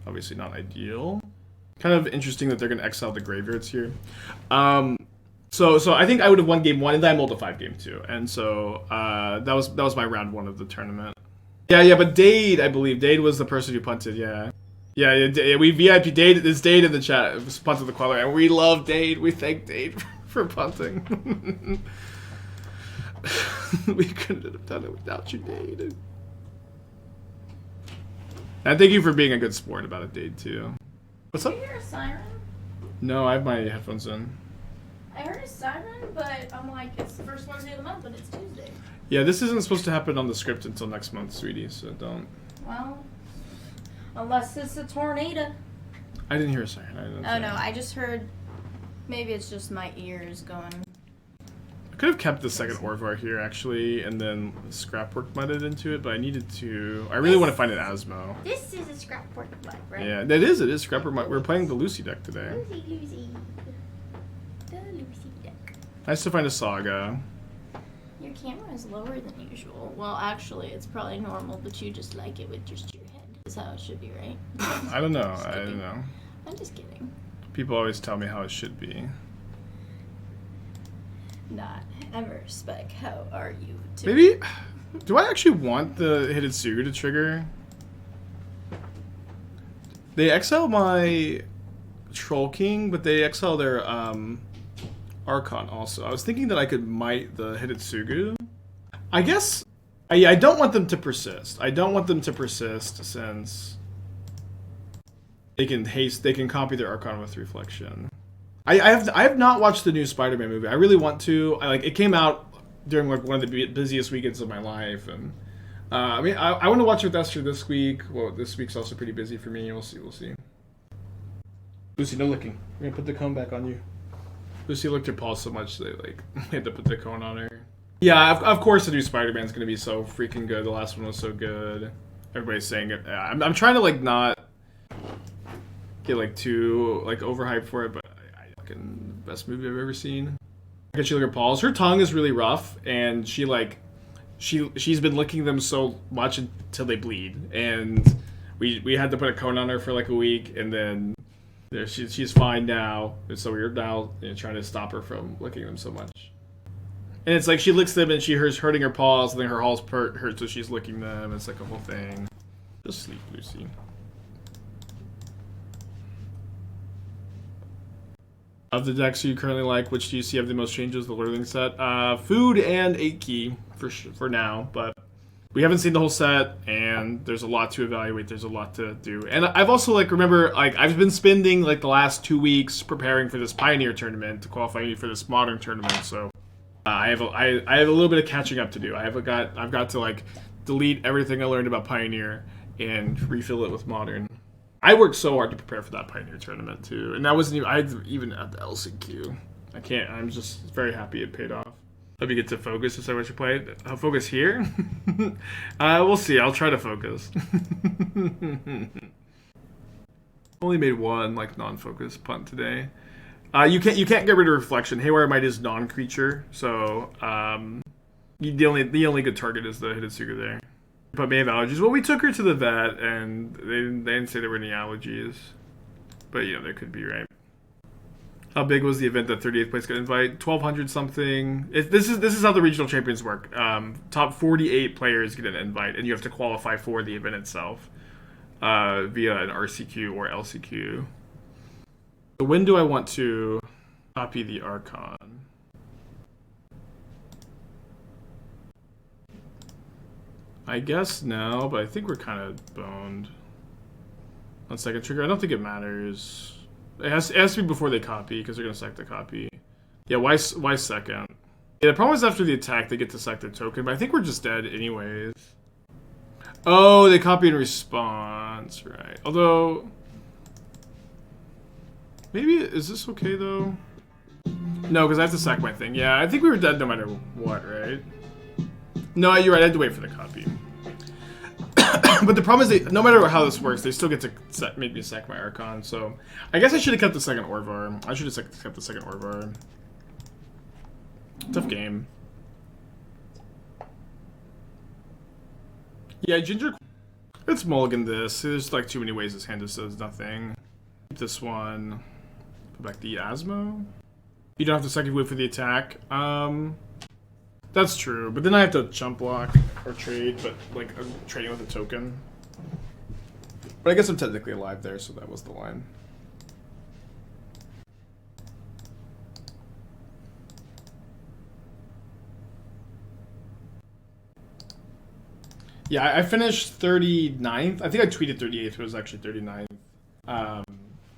obviously not ideal. Kind of interesting that they're gonna exile the graveyards here. So I think I would have won game 1, and then I mulled a 5 game 2, and so that was my round 1 of the tournament. Yeah, but Dade, I believe Dade was the person who punted. Yeah, we VIP Dade. There's Dade in the chat. It was punted the Queller, and we love Dade. We thank Dade for punting. We couldn't have done it without you, Dade. And thank you for being a good sport about it, Dade, too. What's up? Did you hear a siren? No, I have my headphones in. I heard a siren, but I'm it's the first Wednesday of the month, but it's Tuesday. Yeah, this isn't supposed to happen on the script until next month, sweetie, so don't. Well, unless it's a tornado. I didn't hear a siren. Oh, no, I just heard, maybe it's just my ears going. I could have kept the second Orvar here, actually, and then Scrapwork mudded into it, but I needed to. I really want to find an Asmo. This is a Scrapwork mud, right? Yeah, it is Scrapwork mud. We're playing the Lucy deck today. Lucy. The Lucy deck. Nice to find a Saga. Your camera is lower than usual. Well, actually, it's probably normal, but you just like it with just your head. Is how it should be, right? I don't know. I don't know. I'm just kidding. People always tell me how it should be. Not ever, Spike. How are you doing? Maybe. Do I actually want the Hidetsugu to trigger? They exile my Troll King, but they exile their Archon also. I was thinking that I could might the Hidetsugu. I guess. Yeah, I don't want them to persist. I don't want them to persist since. They can copy their Archon with reflection. I have not watched the new Spider-Man movie. I really want to. It came out during like one of the busiest weekends of my life, and I mean I want to watch it with Esther this week. Well, this week's also pretty busy for me. We'll see. Lucy, no licking. We're gonna put the cone back on you. Lucy licked her paw so much they had to put the cone on her. Yeah, of course the new Spider-Man's gonna be so freaking good. The last one was so good. Everybody's saying it. I'm trying to like not get like too like overhyped for it, but I fucking best movie I've ever seen. I guess she licked her paws. Her tongue is really rough, and she's been licking them so much until they bleed. And we had to put a cone on her for like a week, and then she's fine now. And so we're now trying to stop her from licking them so much. And it's like she licks them and she hurts hurting her paws, and then her paws hurt, so she's licking them. It's like a whole thing. Just sleep, Lucy. Of the decks you currently like, which do you see have the most changes? The Lurling set, food and 8 key for now, but we haven't seen the whole set, and there's a lot to evaluate. There's a lot to do, and I've also remember I've been spending the last 2 weeks preparing for this Pioneer tournament to qualify me for this Modern tournament. So I have a little bit of catching up to do. I've got to delete everything I learned about Pioneer and refill it with Modern. I worked so hard to prepare for that Pioneer tournament too, and that wasn't even at the LCQ. I'm just very happy it paid off. Hope you get to focus if I want you play. Focus here? We'll see. I'll try to focus. Only made one non-focus punt today. You can't get rid of reflection. Haywire Might is non-creature, so the only good target is the Hidetsugu there. But may have allergies. Well, we took her to the vet, and they didn't say there were any allergies. But there could be, right? How big was the event that 38th place got invite? 1,200 something. This is how the regional champions work. Top 48 players get an invite, and you have to qualify for the event itself via an RCQ or LCQ. So when do I want to copy the Archon? I guess now, but I think we're kind of boned. 1 second trigger. I don't think it matters. It has to be before they copy, because they're going to sack the copy. Yeah, why second? Yeah, the problem is after the attack, they get to sack their token, but I think we're just dead anyways. Oh, they copy in response, right. Although, maybe, is this okay, though? No, because I have to sack my thing. Yeah, I think we were dead no matter what, right? No, you're right, I had to wait for the copy. But the problem is, no matter how this works, they still get to make me sack my Archon, so I guess I should have kept the second Orvar. I should have kept the second Orvar. Tough game. Yeah, Ginger... Let's mulligan this. There's too many ways this hand just does nothing. Keep this one. Put back the Asmo. You don't have to second wait for the attack. That's true, but then I have to jump block or trade, but I'm trading with a token. But I guess I'm technically alive there, so that was the line. Yeah, I finished 39th. I think I tweeted 38th, but it was actually 39th. That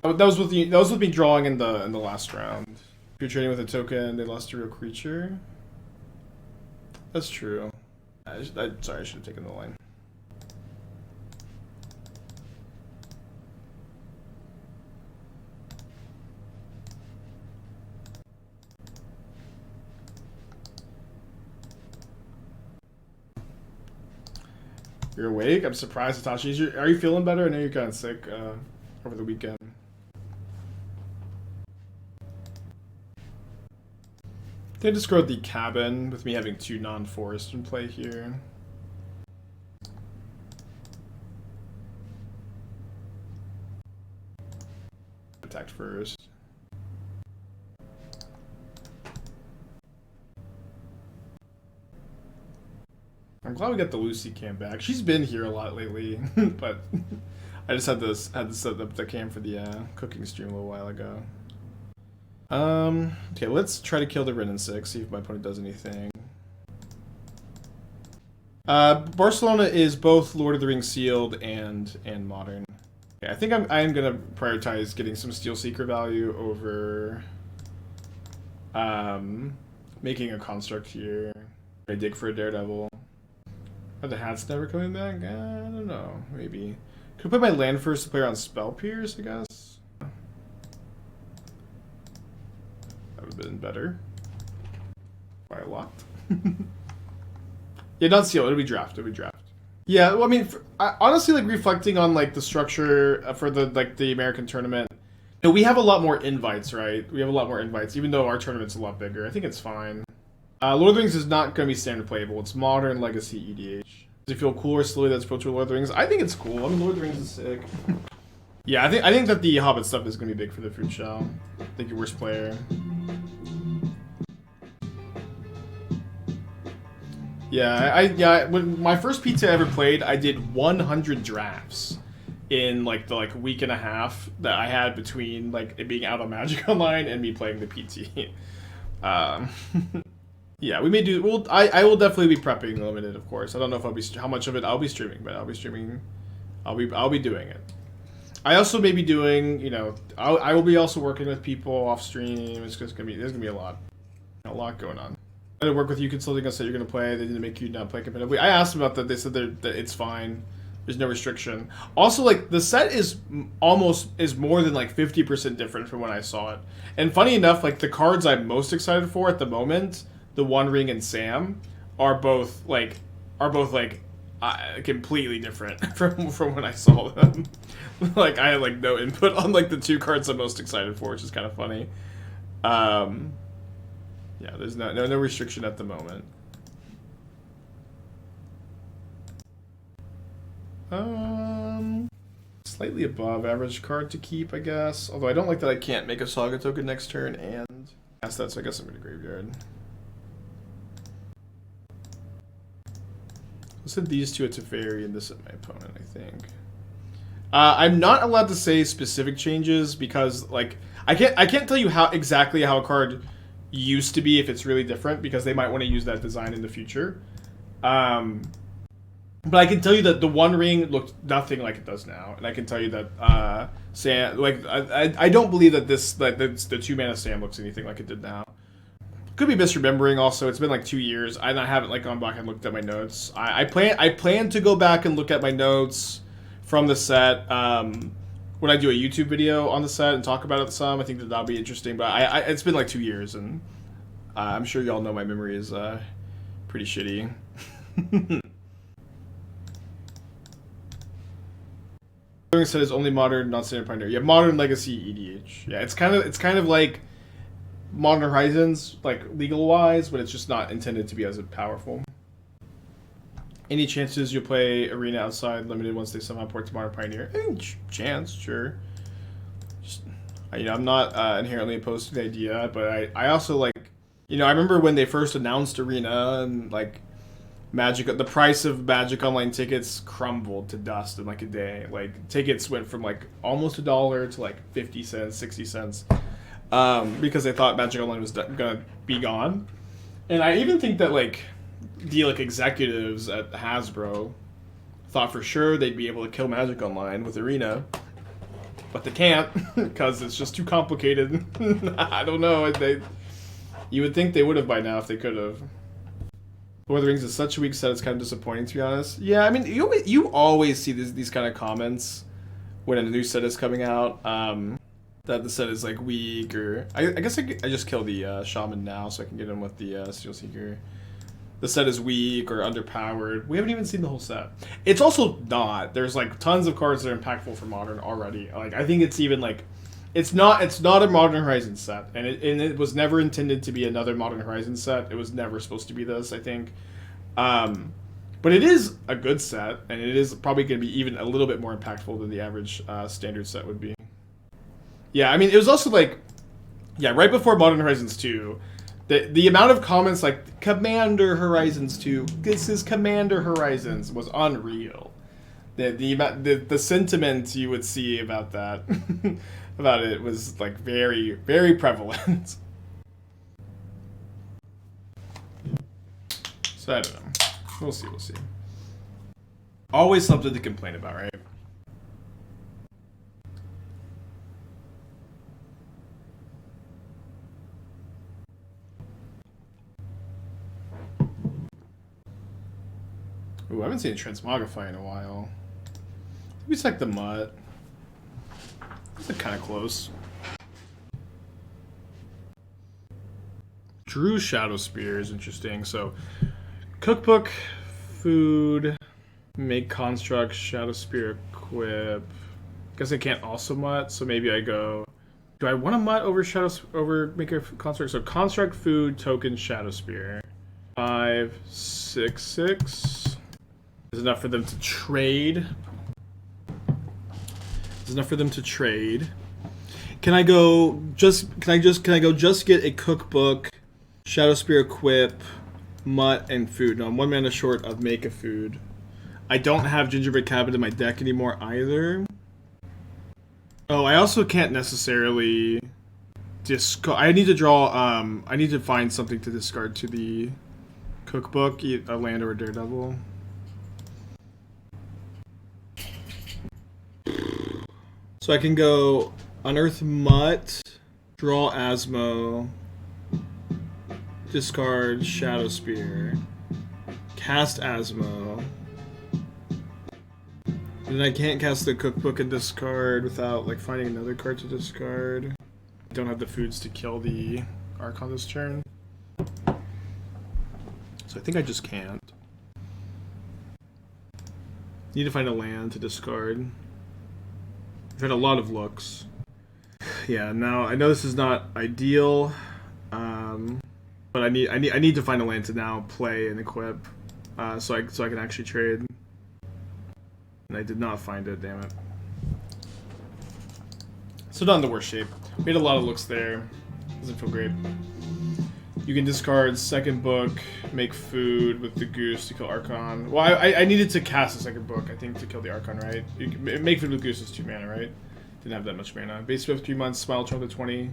was with me drawing in the last round. If you're trading with a token, they lost a real creature. That's true. Sorry, I should have taken the line. You're awake? I'm surprised, Hitachi. Are you feeling better? I know you're kind of sick over the weekend. They just growed the cabin with me having 2 non-forest in play here. Attacked first. I'm glad we got the Lucy cam back. She's been here a lot lately, but I just had to set up the cam for the cooking stream a little while ago. Okay, let's try to kill the Ren and 6, see if my opponent does anything. Barcelona is both Lord of the Rings sealed and modern. Yeah, I think I am gonna prioritize getting some Steel Seeker value over making a construct here. I dig for a Daredevil. Are the hats never coming back? I don't know. Maybe. Could I put my land first to play around Spell Pierce, I guess? That would have been better. By a lot. Yeah, not Seal. It'll be draft. It'll be draft. Yeah, well, I mean, honestly, like, reflecting on, like, the structure for the, like, the American tournament, you know, we have a lot more invites, right? We have a lot more invites, even though our tournament's a lot bigger. I think it's fine. Lord of the Rings is not going to be standard playable. It's Modern, Legacy, EDH. Does it feel cool or silly that's approach with Lord of the Rings? I think it's cool. I mean, Lord of the Rings is sick. Yeah, I think that the Hobbit stuff is going to be big for the food show. I think your worst player. Yeah, when my first pizza I ever played, I did 100 drafts in like the week and a half that I had between like it being out on Magic Online and me playing the PT. Yeah, we may do. I will definitely be prepping limited, of course. I don't know if I'll be how much of it I'll be streaming, but I'll be streaming. I'll be doing it. I also may be doing. You know, I will be also working with people off stream. It's just gonna be there's gonna be a lot going on. I did work with you consulting us that you're going to play. They didn't make you not play competitively. I asked them about that. They said that it's fine. There's no restriction. Also, like, the set is more than like 50% different from when I saw it. And funny enough, like, the cards I'm most excited for at the moment, the One Ring and Sam, are both completely different from when I saw them. Like, I had like no input on like the two cards I'm most excited for, which is kind of funny. Yeah, there's no restriction at the moment. Slightly above average card to keep, I guess. Although I don't like that I can't make a Saga token next turn and cast that, so I guess I'm in the graveyard. I'll send these two at Teferi and this at my opponent, I think. I'm not allowed to say specific changes because, like, I can't tell you exactly how a card used to be if it's really different because they might want to use that design in the future. But I can tell you that the One Ring looked nothing like it does now, and I can tell you that Sam, like, I don't believe that the 2-mana Sam looks anything like it did now. Could be misremembering. Also, it's been like 2 years, and I haven't like gone back and looked at my notes. I plan to go back and look at my notes from the set. When I do a YouTube video on the set and talk about it some, I think that'll be interesting. But it's been like 2 years, and I'm sure y'all know my memory is pretty shitty. Said is only Modern, not Standard Pioneer. Yeah, Modern, Legacy, EDH. Yeah, it's kind of like Modern Horizons, like legal wise, but it's just not intended to be as powerful. Any chances you'll play Arena outside limited once they somehow port to Modern Pioneer? I think chance, sure. Just, you know, I'm not inherently opposed to the idea, but I also like, you know, I remember when they first announced Arena and like the price of Magic Online tickets crumbled to dust in like a day. Like tickets went from like almost $1 to like 50 cents, 60 cents, because they thought Magic Online was gonna be gone. And I even think that like the executives at Hasbro thought for sure they'd be able to kill Magic Online with Arena, but they can't because it's just too complicated. I don't know. You would think they would have by now if they could have. Lord of the Rings is such a weak set; it's kind of disappointing, to be honest. Yeah, I mean, you always see these kind of comments when a new set is coming out, that the set is like weak, or I guess I just kill the Shaman now so I can get him with the Steel Seeker. The set is weak or underpowered. We haven't even seen the whole set. It's also not. There's like tons of cards that are impactful for Modern already. Like I think it's even like, it's not a Modern Horizons set, and it was never intended to be another Modern Horizons set. It was never supposed to be this, I think. But it is a good set, and it is probably going to be even a little bit more impactful than the average standard set would be. Yeah, I mean, it was also like, yeah, right before Modern Horizons 2. The amount of comments like Commander Horizons 2, this is Commander Horizons, was unreal. The sentiment you would see about that about it was like very, very prevalent. So I don't know. We'll see. Always something to complain about, right? Ooh, I haven't seen a Transmogrify in a while. Maybe it's like the Mutt. It's kind of close. Drew Shadow Spear is interesting. So, cookbook, food, make construct, Shadow Spear equip. Guess I can't also Mutt, so maybe I go. Do I want to Mutt over make a construct? So construct, food, token, Shadow Spear. 5, 6, 6. Is enough for them to trade. Is enough for them to trade. Can I go just get a cookbook, Shadow Spear equip, Mutt, and food? No, I'm 1 mana short of make a food. I don't have Gingerbread Cabinet in my deck anymore either. Oh, I also can't necessarily discard. I need to draw. I need to find something to discard to the cookbook, a land or a Daredevil. So I can go Unearth Mutt, draw Asmo, discard Shadow Spear, cast Asmo. And I can't cast the cookbook and discard without like finding another card to discard. I don't have the foods to kill the Archon this turn. So I think I just can't. Need to find a land to discard. I've had a lot of looks. Yeah, now I know this is not ideal, but I need to find a land to now play and equip, so I can actually trade. And I did not find it. Damn it. So not in the worst shape. We had a lot of looks there. Doesn't feel great. You can discard second book, make food with the goose to kill Archon. Well, I needed to cast a second book, I think, to kill the Archon, right? You can make food with goose is 2 mana, right? Didn't have that much mana. Base Swift 3 months, Smile Charm to 20.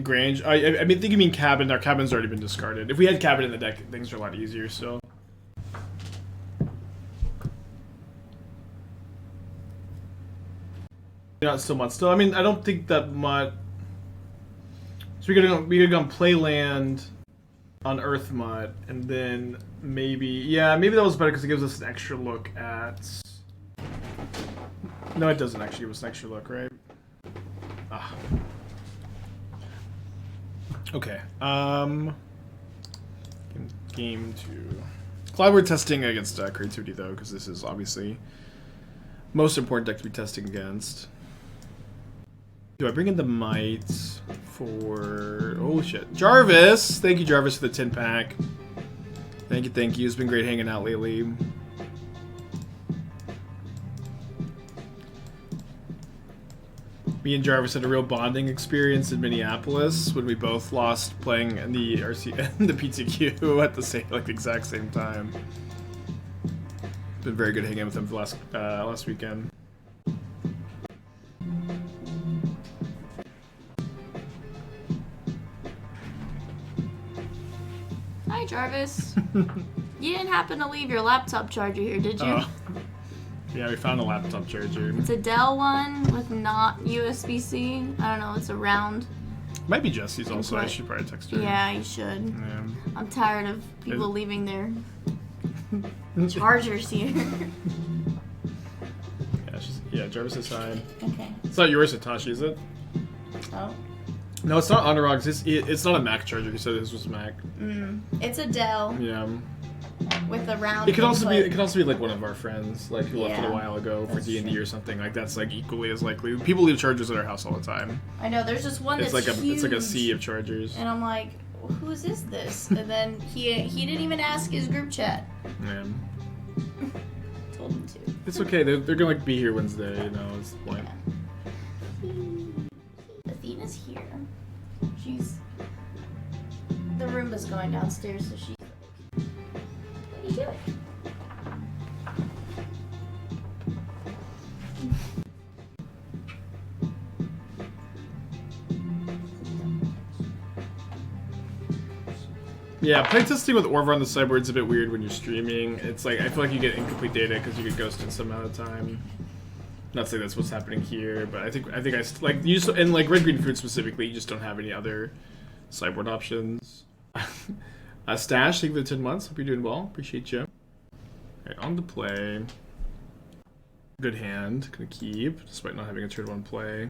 Grange. I think you mean Cabin. Our Cabin's already been discarded. If we had Cabin in the deck, things are a lot easier still. Not still Mutt. Still, I mean, I don't think that Mutt. So we could go play land on Earth Mutt, and then maybe maybe that was better because it gives us an extra look at. No, it doesn't actually give us an extra look, right? Ah. Okay. Game 2. Glad we're testing against creativity though, because this is obviously most important deck to be testing against. Do I bring in the Might for... Oh, shit. Jarvis! Thank you, Jarvis, for the 10-pack. Thank you. It's been great hanging out lately. Me and Jarvis had a real bonding experience in Minneapolis when we both lost playing in the the PTQ at the same, like, the exact same time. It's been very good hanging with him for last weekend. Hi, Jarvis. You didn't happen to leave your laptop charger here, did you? Yeah, we found a laptop charger. It's a Dell one with not USB-C. I don't know, it's a round. Might be Jesse's also. I should probably text her. Yeah, you should. Yeah. I'm tired of people leaving their chargers here. Yeah, Jarvis is fine. Okay. It's not yours, Hitachi, is it? Oh. No, it's not Anurag's. It's not a Mac charger. He said this was Mac. It's a Dell. Yeah. With a round. It could also be like one of our friends, like who left it a while ago for D&D true. or something. Like that's like equally as likely. People leave chargers at our house all the time. I know. There's just one It's that's like huge. it's like a sea of chargers. And I'm like, whose is this? And then he didn't even ask his group chat. Yeah. Told him to. It's okay. They're gonna like be here Wednesday. You know, it's the point. Athena's here. The Roomba's going downstairs, so she's like, what are you doing? Yeah, playtesting with Orvar on the sideboard's a bit weird when you're streaming. It's like I feel like you get incomplete data because you get ghosted some amount of time. Not saying that's what's happening here, but I think like you just, and like Red Green Food specifically, you just don't have any other sideboard options. Stash, thank you for the 10 months. Hope you're doing well. Appreciate you. Alright, on the play. Good hand. Gonna keep, despite not having a turn 1 play.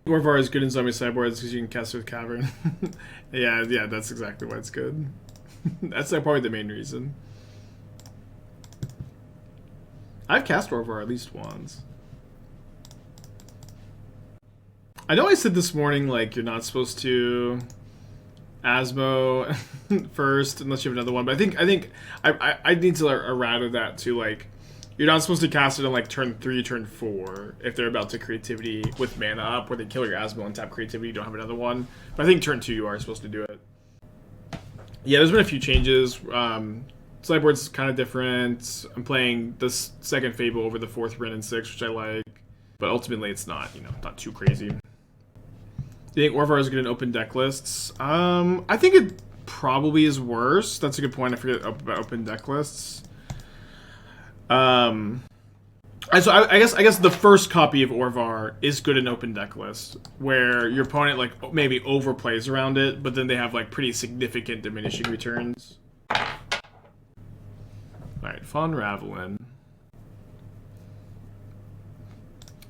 Orvar is good in zombie sideboards because you can cast it with Cavern. yeah, that's exactly why it's good. That's like probably the main reason. I've cast Orvar at least once. I know I said this morning, like, you're not supposed to Asmo first unless you have another one, but I think I need to errata that to, like, you're not supposed to cast it on, like, turn 3, turn 4 if they're about to creativity with mana up, where they kill your Asmo and tap creativity, you don't have another one. But I think turn 2 you are supposed to do it. Yeah, there's been a few changes. Sideboard's kind of different. I'm playing this second Fable over the 4th Ren and 6, which I like. But ultimately it's not, you know, not too crazy. Do you think Orvar is good in open deck lists? I think it probably is worse. That's a good point. I forget about open deck lists. So I guess the first copy of Orvar is good in open deck list, where your opponent like maybe overplays around it, but then they have like pretty significant diminishing returns. All right, Von Ravelin.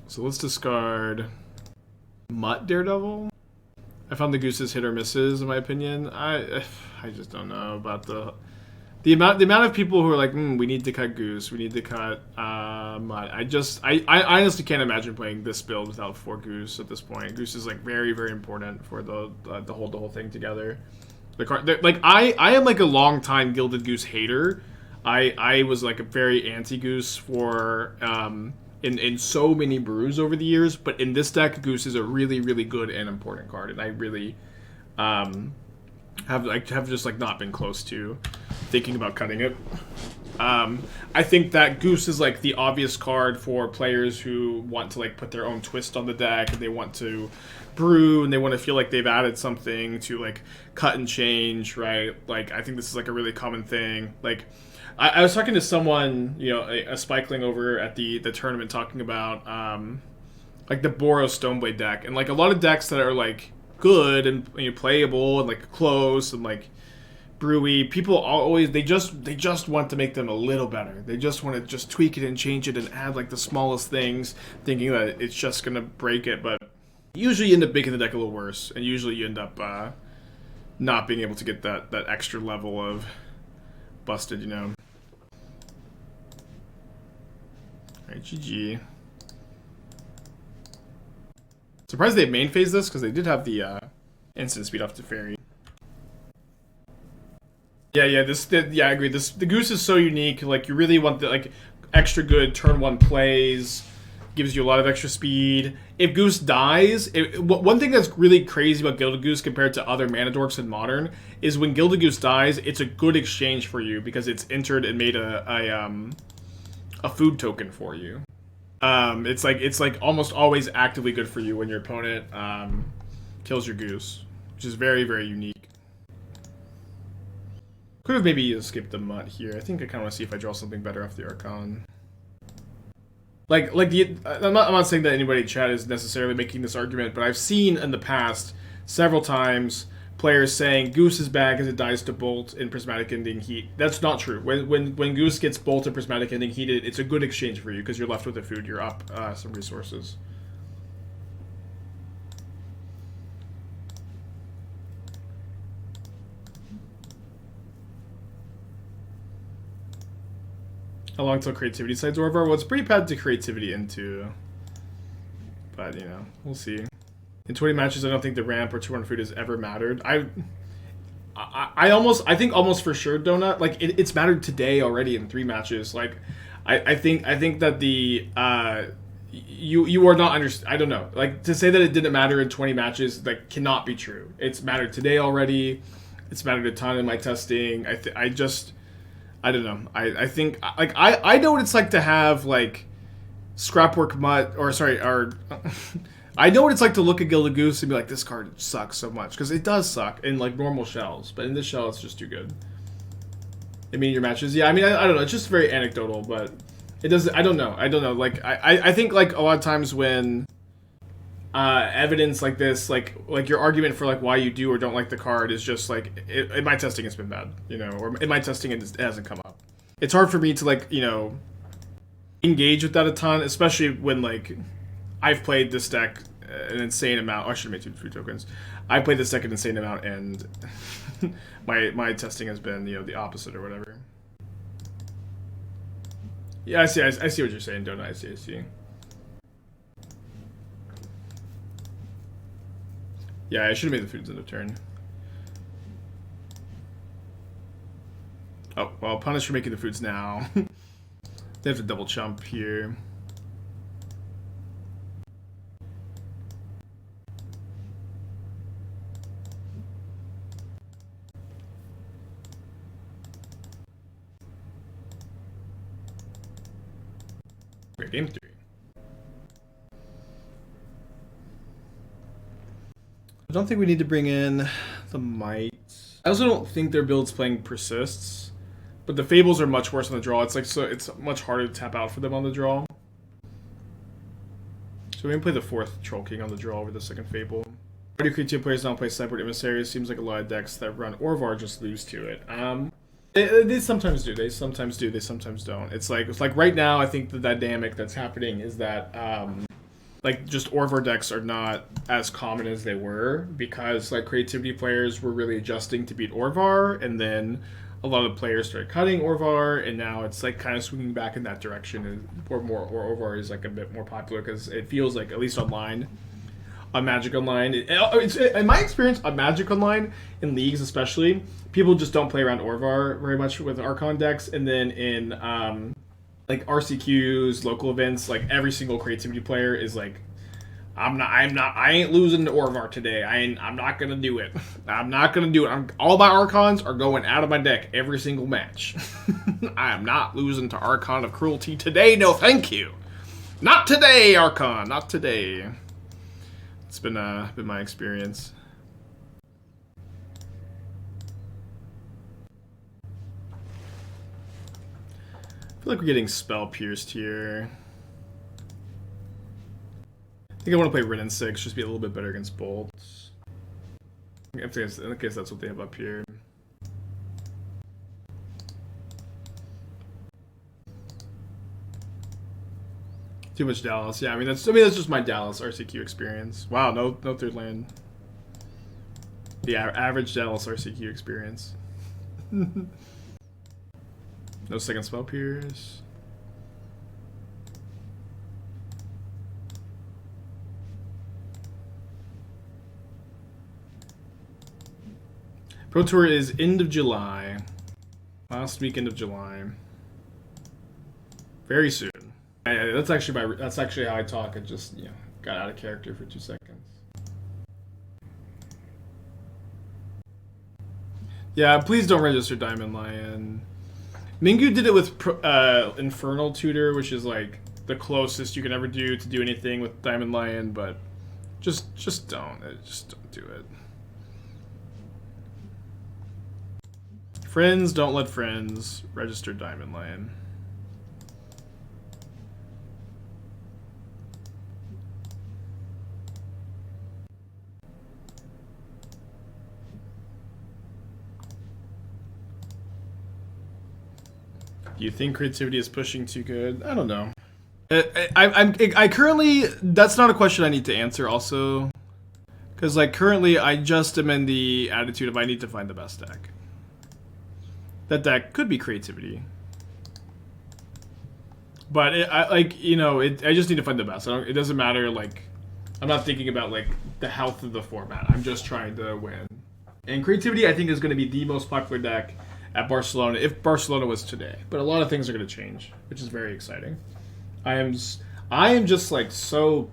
So let's discard Mutt Daredevil. I found the Goose's hit or misses, in my opinion. I just don't know about the amount of people who are like, we need to cut Goose, we need to cut Mutt. I honestly can't imagine playing this build without 4 Goose at this point. Goose is like very, very important for the whole thing together. The card, like I am like a long time Gilded Goose hater. I was like a very anti-Goose for in so many brews over the years, but in this deck, Goose is a really, really good and important card, and I really have just like not been close to thinking about cutting it. I think that Goose is like the obvious card for players who want to like put their own twist on the deck, and they want to brew, and they want to feel like they've added something to like cut and change, right? Like I think this is like a really common thing. Like I was talking to someone, you know, a Spikeling over at the tournament, talking about like the Boros Stoneblade deck, and like a lot of decks that are like good and, you know, playable and like close and like brewy. People always they just want to make them a little better. They just want to just tweak it and change it and add like the smallest things, thinking that it's just gonna break it. But usually you end up making the deck a little worse, and usually you end up not being able to get that extra level of busted, you know. Alright, GG. Surprised they main phased this, because they did have the instant speed off to Fairy. Yeah, I agree. The Goose is so unique. Like, you really want the like extra good turn 1 plays. Gives you a lot of extra speed. If Goose dies, one thing that's really crazy about Gilded Goose compared to other Mana Dorks in Modern is when Gilded Goose dies, it's a good exchange for you because it's entered and made a food token for you. It's like almost always actively good for you when your opponent kills your Goose, which is very, very unique. Could have maybe skipped the Mutt here. I think I kind of want to see if I draw something better off the Archon. I'm not saying that anybody in chat is necessarily making this argument, but I've seen in the past several times players saying Goose is bad because it dies to Bolt in Prismatic Ending Heat. That's not true. When Goose gets Bolt and Prismatic Ending Heated, it's a good exchange for you because you're left with the food. You're up some resources. How long till creativity sides Orvar? Well, it's pretty bad to creativity into, but you know, we'll see. In 20 matches, I don't think the ramp or 200 food has ever mattered. I think almost for sure, Donut. Like it's mattered today already in 3 matches. Like I think that the you are not I don't know. Like to say that it didn't matter in 20 matches like cannot be true. It's mattered today already. It's mattered a ton in my testing. I don't know. I think like I know what it's like to have like Scrapwork Mutt or I know what it's like to look at Gilded Goose and be like, this card sucks so much, because it does suck in like normal shells, but in this shell it's just too good. I mean, your matches, yeah. I mean, I don't know. It's just very anecdotal, but it doesn't. I don't know. Like I think like a lot of times when evidence like this, like your argument for like why you do or don't like the card is just like in my testing it's been bad, you know, or in my testing it hasn't come up. It's hard for me to like, you know, engage with that a ton, especially when like I've played this deck an insane amount. Oh, I should have made 2 tokens. I played this deck an insane amount, and my testing has been, you know, the opposite or whatever. Yeah, I see what you're saying, don't I? I see. Yeah, I should have made the foods end of turn. Oh, well, punish for making the foods now. They have to double chump here. Okay, game 3. I don't think we need to bring in the Might. I also don't think their build's playing Persists, but the Fables are much worse on the draw. It's like, so it's much harder to tap out for them on the draw. So we can play the 4th Troll King on the draw over the 2nd Fable. Why do creative players don't play Sideboard Emissaries? Seems like a lot of decks that run Orvar just lose to it. They sometimes do. They sometimes do. They sometimes don't. It's like right now. I think the dynamic that's happening is that like just Orvar decks are not as common as they were because like creativity players were really adjusting to beat Orvar, and then a lot of players started cutting Orvar, and now it's like kind of swinging back in that direction, and or Orvar is like a bit more popular because it feels like, at least online, on Magic Online, it's in my experience on Magic Online, in leagues especially, people just don't play around Orvar very much with Archon decks, and then in like RCQs, local events, like every single creativity player is like, I ain't losing to Orvar today. I'm not gonna do it. I'm not gonna do it. All my Archons are going out of my deck every single match. I am not losing to Archon of Cruelty today. No, thank you. Not today, Archon. Not today. It's been my experience. I feel like we're getting spell pierced here. I think I want to play Rin and 6, just be a little bit better against bolts. I guess that's what they have up here. Too much Dallas. Yeah, I mean that's just my Dallas RCQ experience. Wow, no 3rd land. The average Dallas RCQ experience. No 2nd spell pierce. Pro Tour is end of July. Last weekend of July. Very soon. That's actually how I talk. I just, you know, got out of character for 2 seconds. Yeah, please don't register Diamond Lion. Mingu did it with Infernal Tutor, which is like the closest you can ever do to do anything with Diamond Lion, but just don't do it. Friends, don't let friends register Diamond Lion. Do you think creativity is pushing too good? I don't know. I currently, that's not a question I need to answer also, because like currently I just am in the attitude of I need to find the best deck. That deck could be creativity, but I just need to find the best. It doesn't matter. Like, I'm not thinking about like the health of the format. I'm just trying to win. And creativity, I think, is going to be the most popular deck at Barcelona if Barcelona was today. But a lot of things are going to change, which is very exciting. I am just like so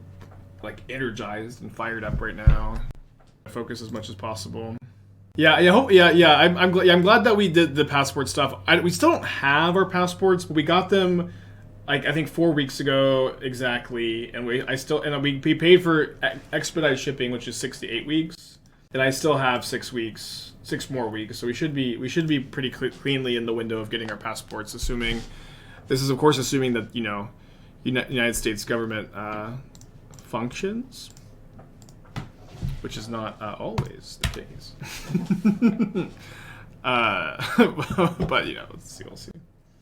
like energized and fired up right now. Focus as much as possible. Yeah. I'm glad that we did the passport stuff. We still don't have our passports, but we got them like I think 4 weeks ago exactly, and we paid for expedited shipping, which is 6 to 8 weeks, and I still have 6 more weeks. So we should be pretty cleanly in the window of getting our passports. Assuming this is of course assuming that United States government functions. which is not always the case. But you know, we'll see.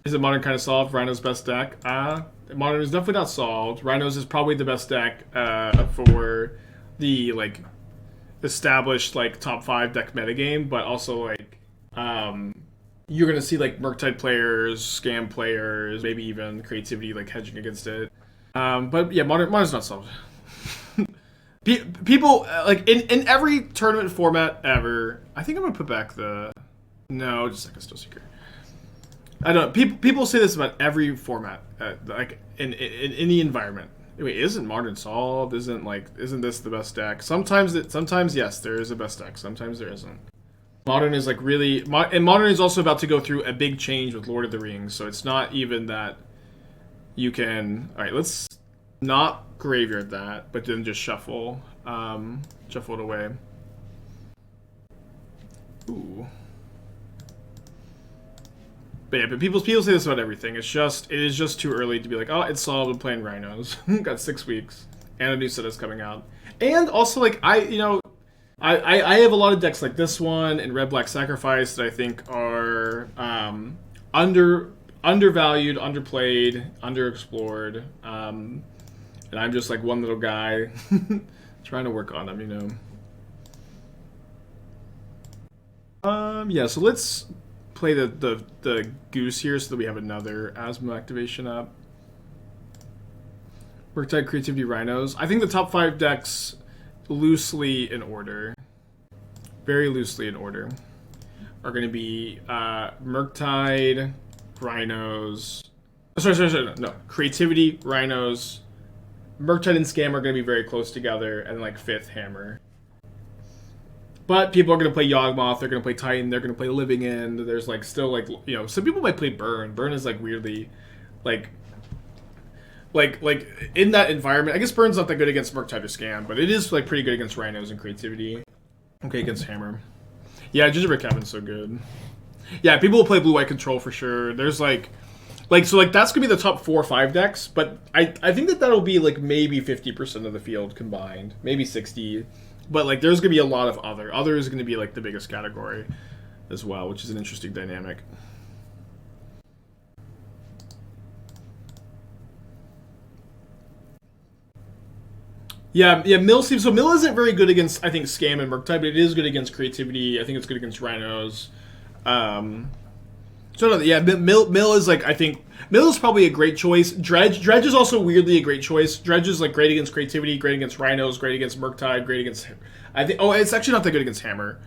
Is it Modern kind of solved? Rhino's best deck? Modern is definitely not solved. Rhinos is probably the best deck for the like established like top 5 deck metagame, but also like you're gonna see like Murktide players, Scam players, maybe even creativity like hedging against it. But yeah, Modern's not solved. People like in every tournament format ever. I think I'm gonna put back the just like a still secret. I don't know. People say this about every format, like in any environment. Wait, isn't Modern solved? Isn't this the best deck? Sometimes yes, there is a best deck. Sometimes there isn't. Modern is like really, and Modern is also about to go through a big change with Lord of the Rings, so it's not even that you can. All right, let's not graveyard that, but then just shuffle it away. Ooh. But yeah, but people say this about everything. It is just too early to be like, oh, it's solved. I'm playing Rhinos. Got 6 weeks, and a new set is coming out. And also, like I have a lot of decks like this one and Red Black Sacrifice that I think are undervalued, underplayed, underexplored. And I'm just like one little guy trying to work on them, you know. Yeah. So let's play the goose here so that we have another Asthma activation up. Murktide, Creativity, Rhinos. I think the top 5 decks, loosely in order, very loosely in order, are going to be Murktide, Rhinos. Sorry, no. Creativity, Rhinos. Murktide and Scam are going to be very close together, and like 5th, Hammer. But people are going to play Yawgmoth, they're going to play Titan, they're going to play Living End. There's like still like, you know, some people might play Burn. Burn is like weirdly like in that environment. I guess Burn's not that good against Murktide or Scam, but it is like pretty good against Rhinos and Creativity. Okay, against Hammer. Yeah, Gingerbread Cabin's so good. Yeah, people will play Blue-White Control for sure. There's like so like that's going to be the top 4 or 5 decks, but I think that'll be like maybe 50% of the field combined, maybe 60. But like, there's gonna be a lot of other is gonna be like the biggest category as well, which is an interesting dynamic. Yeah. Mill isn't very good against, I think, Scam and Murktide, but it is good against Creativity. I think it's good against Rhinos. So no, yeah, Mill is like, I think Mill is probably a great choice. Dredge is also weirdly a great choice. Dredge is like great against Creativity, great against Rhinos, great against Murktide, great against. I think. Oh, it's actually not that good against Hammer,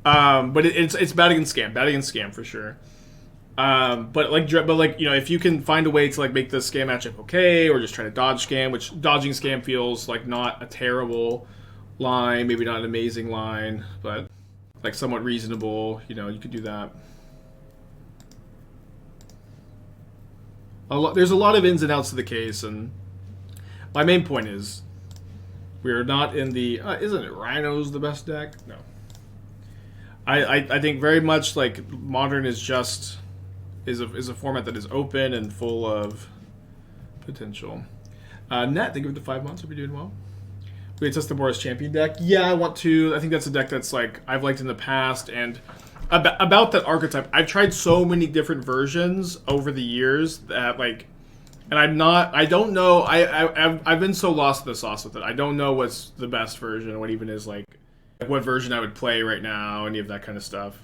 but it's bad against Scam for sure. But you know, if you can find a way to like make the Scam matchup okay, or just try to dodge Scam, which dodging Scam feels like not a terrible line, maybe not an amazing line, but like somewhat reasonable. You know, you could do that. There's a lot of ins and outs to the case, and my main point is we are not in the isn't it Rhinos the best deck? No. I think very much like Modern is just is a format that is open and full of potential. Nat, thank you for the 5 months. Hope you're doing well. We test the Boris Champion deck. Yeah, I want to. I think that's a deck that's like I've liked in the past, and about that archetype, I've tried so many different versions over the years that like, and I don't know. I've been so lost in the sauce with it. I don't know what's the best version, what even is like what version I would play right now, any of that kind of stuff.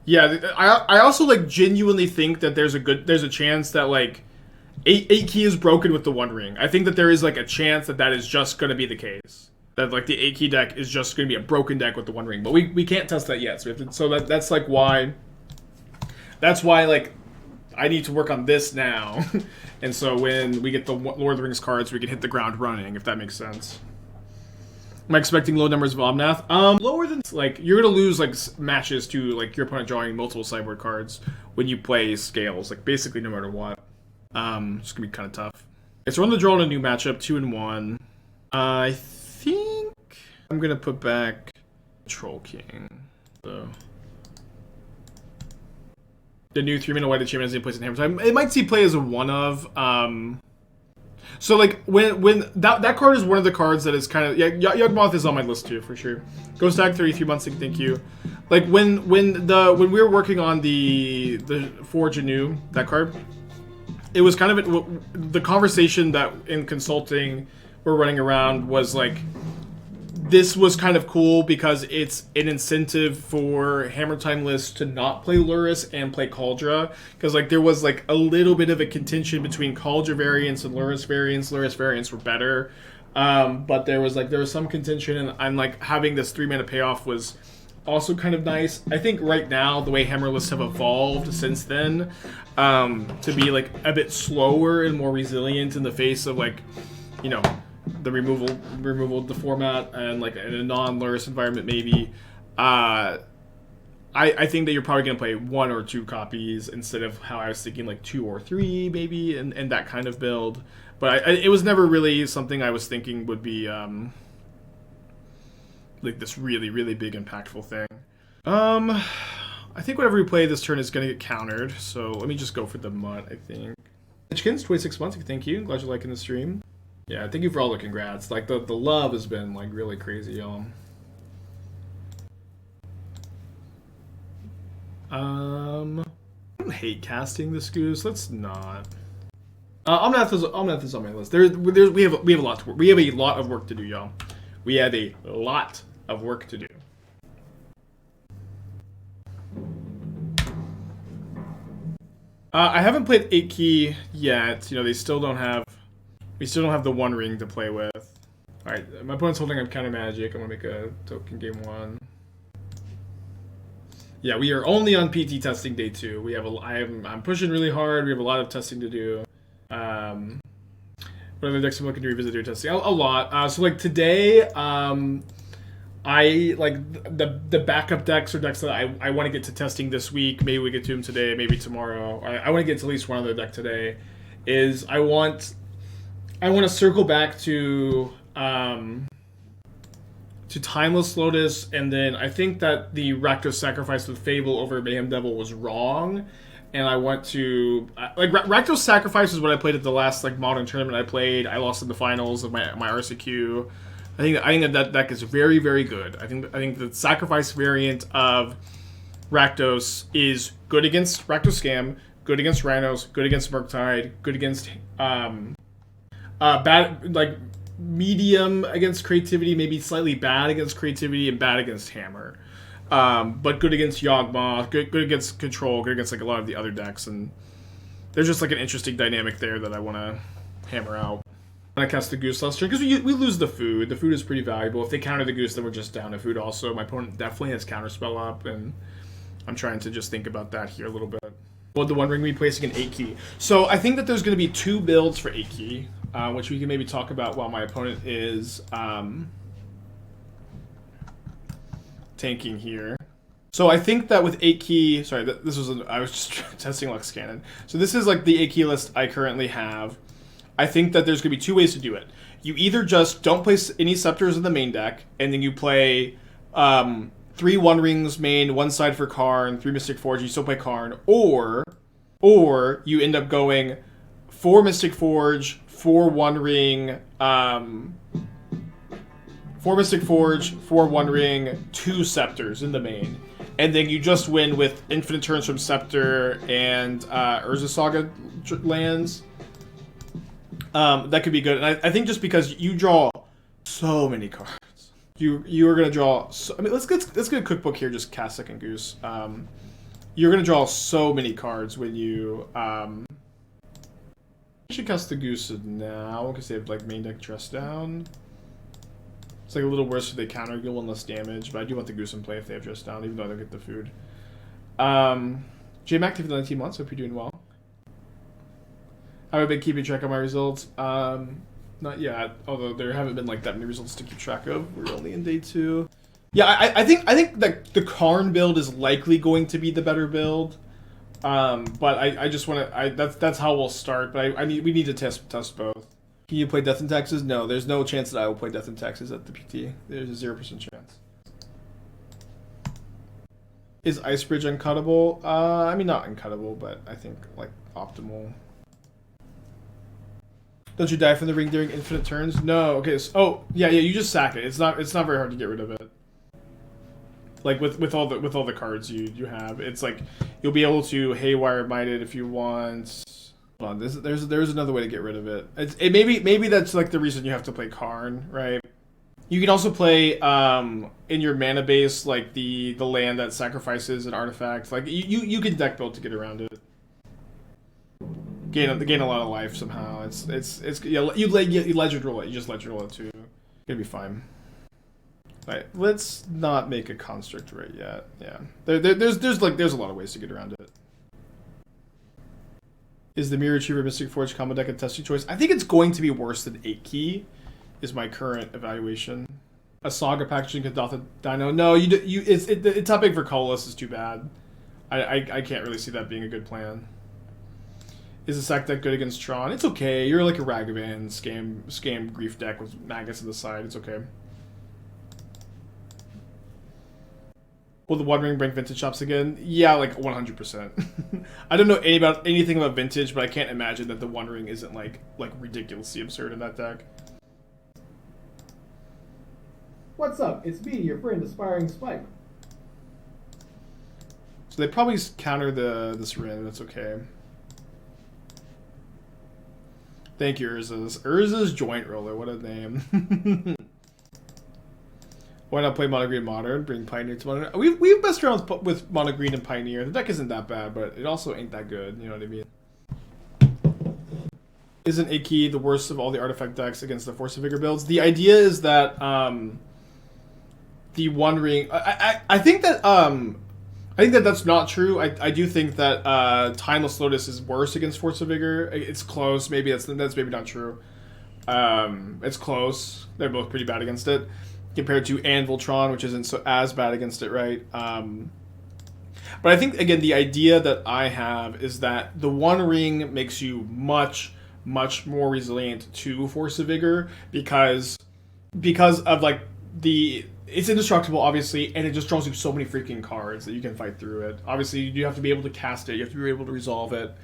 Yeah, I also like genuinely think that there's a chance that like eight key is broken with the One Ring. I think that there is like a chance that is just going to be the case. That like the 8 key deck is just going to be a broken deck with the One Ring, but we can't test that yet. So that's like why. That's why like I need to work on this now, and so when we get the Lord of the Rings cards, we can hit the ground running. If that makes sense. Am I expecting low numbers of Omnath? Lower than like you're gonna lose like matches to like your opponent drawing multiple sideboard cards when you play scales. Like basically no matter what. It's gonna be kind of tough. Okay, so we're on the draw in a new matchup, 2-1. I think I'm gonna put back Troll King. So the new 3-mana white achievement is in place in Hammer Time. It might see play as a one of. So like when that card is one of the cards that is kind of Yugmoth is on my list too for sure. Ghost Tag 33 months, thank you. Like when we were working on the Forge Anew, that card, it was kind of the conversation that in consulting we're running around was like, this was kind of cool because it's an incentive for Hammer Time lists to not play Lurrus and play Kaldra, because like there was like a little bit of a contention between Kaldra variants and Lurrus variants. Lurrus variants were better, but there was some contention, and I'm like having this 3-mana payoff was also kind of nice. I think right now the way Hammer lists have evolved since then to be like a bit slower and more resilient in the face of like, you know, the removal of the format and like in a non-Lurrus environment maybe. I think that you're probably going to play 1 or 2 copies instead of how I was thinking like 2 or 3 maybe and that kind of build. But it was never really something I was thinking would be like this really, really big impactful thing. I think whatever we play this turn is going to get countered, so let me just go for the Mutt, I think. Hitchkins, 26 months, thank you. Glad you're liking the stream. Yeah, thank you for all the congrats. Like, the love has been, like, really crazy, y'all. I don't hate casting this Goose. Let's not. I'm gonna have this on my list. We have a lot to work. We have a lot of work to do, y'all. We have a lot of work to do. I haven't played 8 key yet. You know, we still don't have the One Ring to play with. All right, my opponent's holding on counter magic. I'm gonna make a token game 1. Yeah, we are only on PT testing day 2. We have I'm pushing really hard. We have a lot of testing to do. What other decks I'm looking to revisit your testing? A lot. So like today, I like the backup decks or decks that I want to get to testing this week. Maybe we get to them today, maybe tomorrow. I want to get to at least one other deck today. I want to circle back to Timeless Lotus, and then I think that the Rakdos Sacrifice with Fable over Mayhem Devil was wrong, and I want to like Rakdos Sacrifice is what I played at the last like modern tournament I played. I lost in the finals of my RCQ. I think that deck is very, very good. I think the Sacrifice variant of Rakdos is good against Rakdos Scam, good against Rhinos, good against Murktide, good against bad, like medium against Creativity, maybe slightly bad against Creativity, and bad against Hammer. But good against Yawgmoth, good against Control, good against like a lot of the other decks, and there's just like an interesting dynamic there that I want to hammer out. When I cast the Goose last turn, because we lose the food. The food is pretty valuable. If they counter the Goose, then we're just down to food also. My opponent definitely has Counterspell up, and I'm trying to just think about that here a little bit. Well, the One Ring replacing an 8 key. So I think that there's going to be 2 builds for 8 key, which we can maybe talk about while my opponent is tanking here. So I think that with 8 key, sorry, I was just testing Lux Cannon. So this is like the 8 key list I currently have. I think that there's going to be 2 ways to do it. You either just don't place any Scepters in the main deck, and then you play 3 One Rings main, 1 side for Karn, 3 Mystic Forge, you still play Karn, or you end up going 4 Mystic Forge, 4 One Ring, 4 Mystic Forge, 4 One Ring, 2 Scepters in the main. And then you just win with infinite turns from Scepter and Urza Saga lands. That could be good, and I think just because you draw so many cards, you are gonna draw. I mean, let's get a cookbook here. Just cast second Goose. You're gonna draw so many cards when you. I should cast the Goose now because they have like main deck dress down. It's like a little worse if they counter, deal 1 less damage, but I do want the Goose in play if they have dress down, even though I don't get the food. J Mac, 19 months. Hope you're doing well. I've been keeping track of my results. Not yet, although there haven't been like that many results to keep track of. We're only in day 2. Yeah, I think that the Karn build is likely going to be the better build. But I just want to. That's how we'll start. But we need to test both. Can you play Death and Taxes? No, there's no chance that I will play Death and Taxes at the PT. There's a 0% chance. Is Icebridge uncuttable? I mean, not uncuttable, but I think like optimal. Don't you die from the ring during infinite turns? No. Okay. So, oh, yeah. You just sack it. It's not very hard to get rid of it. Like with all the cards you have, it's like you'll be able to haywire might it if you want. Hold on. There's another way to get rid of it. Maybe that's like the reason you have to play Karn, right? You can also play in your mana base like the land that sacrifices an artifact. Like you can deck build to get around it. Gain a lot of life somehow. It's yeah. You legend roll it. You just legend roll it too. It'll be fine. Right. Let's not make a construct right yet. Yeah. There's a lot of ways to get around it. Is the Mirror Achiever Mystic Forge combo deck a testing choice? I think it's going to be worse than 8 key. Is my current evaluation. A Saga packaging Kadotha Dino. No, it's top 8 for Colas is too bad. I can't really see that being a good plan. Is the sack deck good against Tron? It's okay. You're like a Ragavan scam grief deck with magnets on the side. It's okay. Will the One Ring bring vintage shops again? Yeah, like 100%. I don't know anything about vintage, but I can't imagine that the One Ring isn't like ridiculously absurd in that deck. What's up? It's me, your friend, Aspiring Spike. So they probably counter this Rin. That's okay. Thank you, Urza's. Urza's Joint Roller. What a name. Why not play Mono Green Modern? Bring Pioneer to Modern. We've messed around with Mono Green and Pioneer. The deck isn't that bad, but it also ain't that good. You know what I mean? Isn't Iki the worst of all the artifact decks against the Force of Vigor builds? The idea is that the One Ring. I think that that's not true. I do think that Timeless Lotus is worse against Force of Vigor. It's close. Maybe that's maybe not true. It's close. They're both pretty bad against it compared to Anviltron, which isn't as bad against it, right? But I think again the idea that I have is that the One Ring makes you much more resilient to Force of Vigor because of like it's indestructible, obviously, and it just draws you so many freaking cards that you can fight through it. Obviously, you have to be able to cast it, you have to be able to resolve it,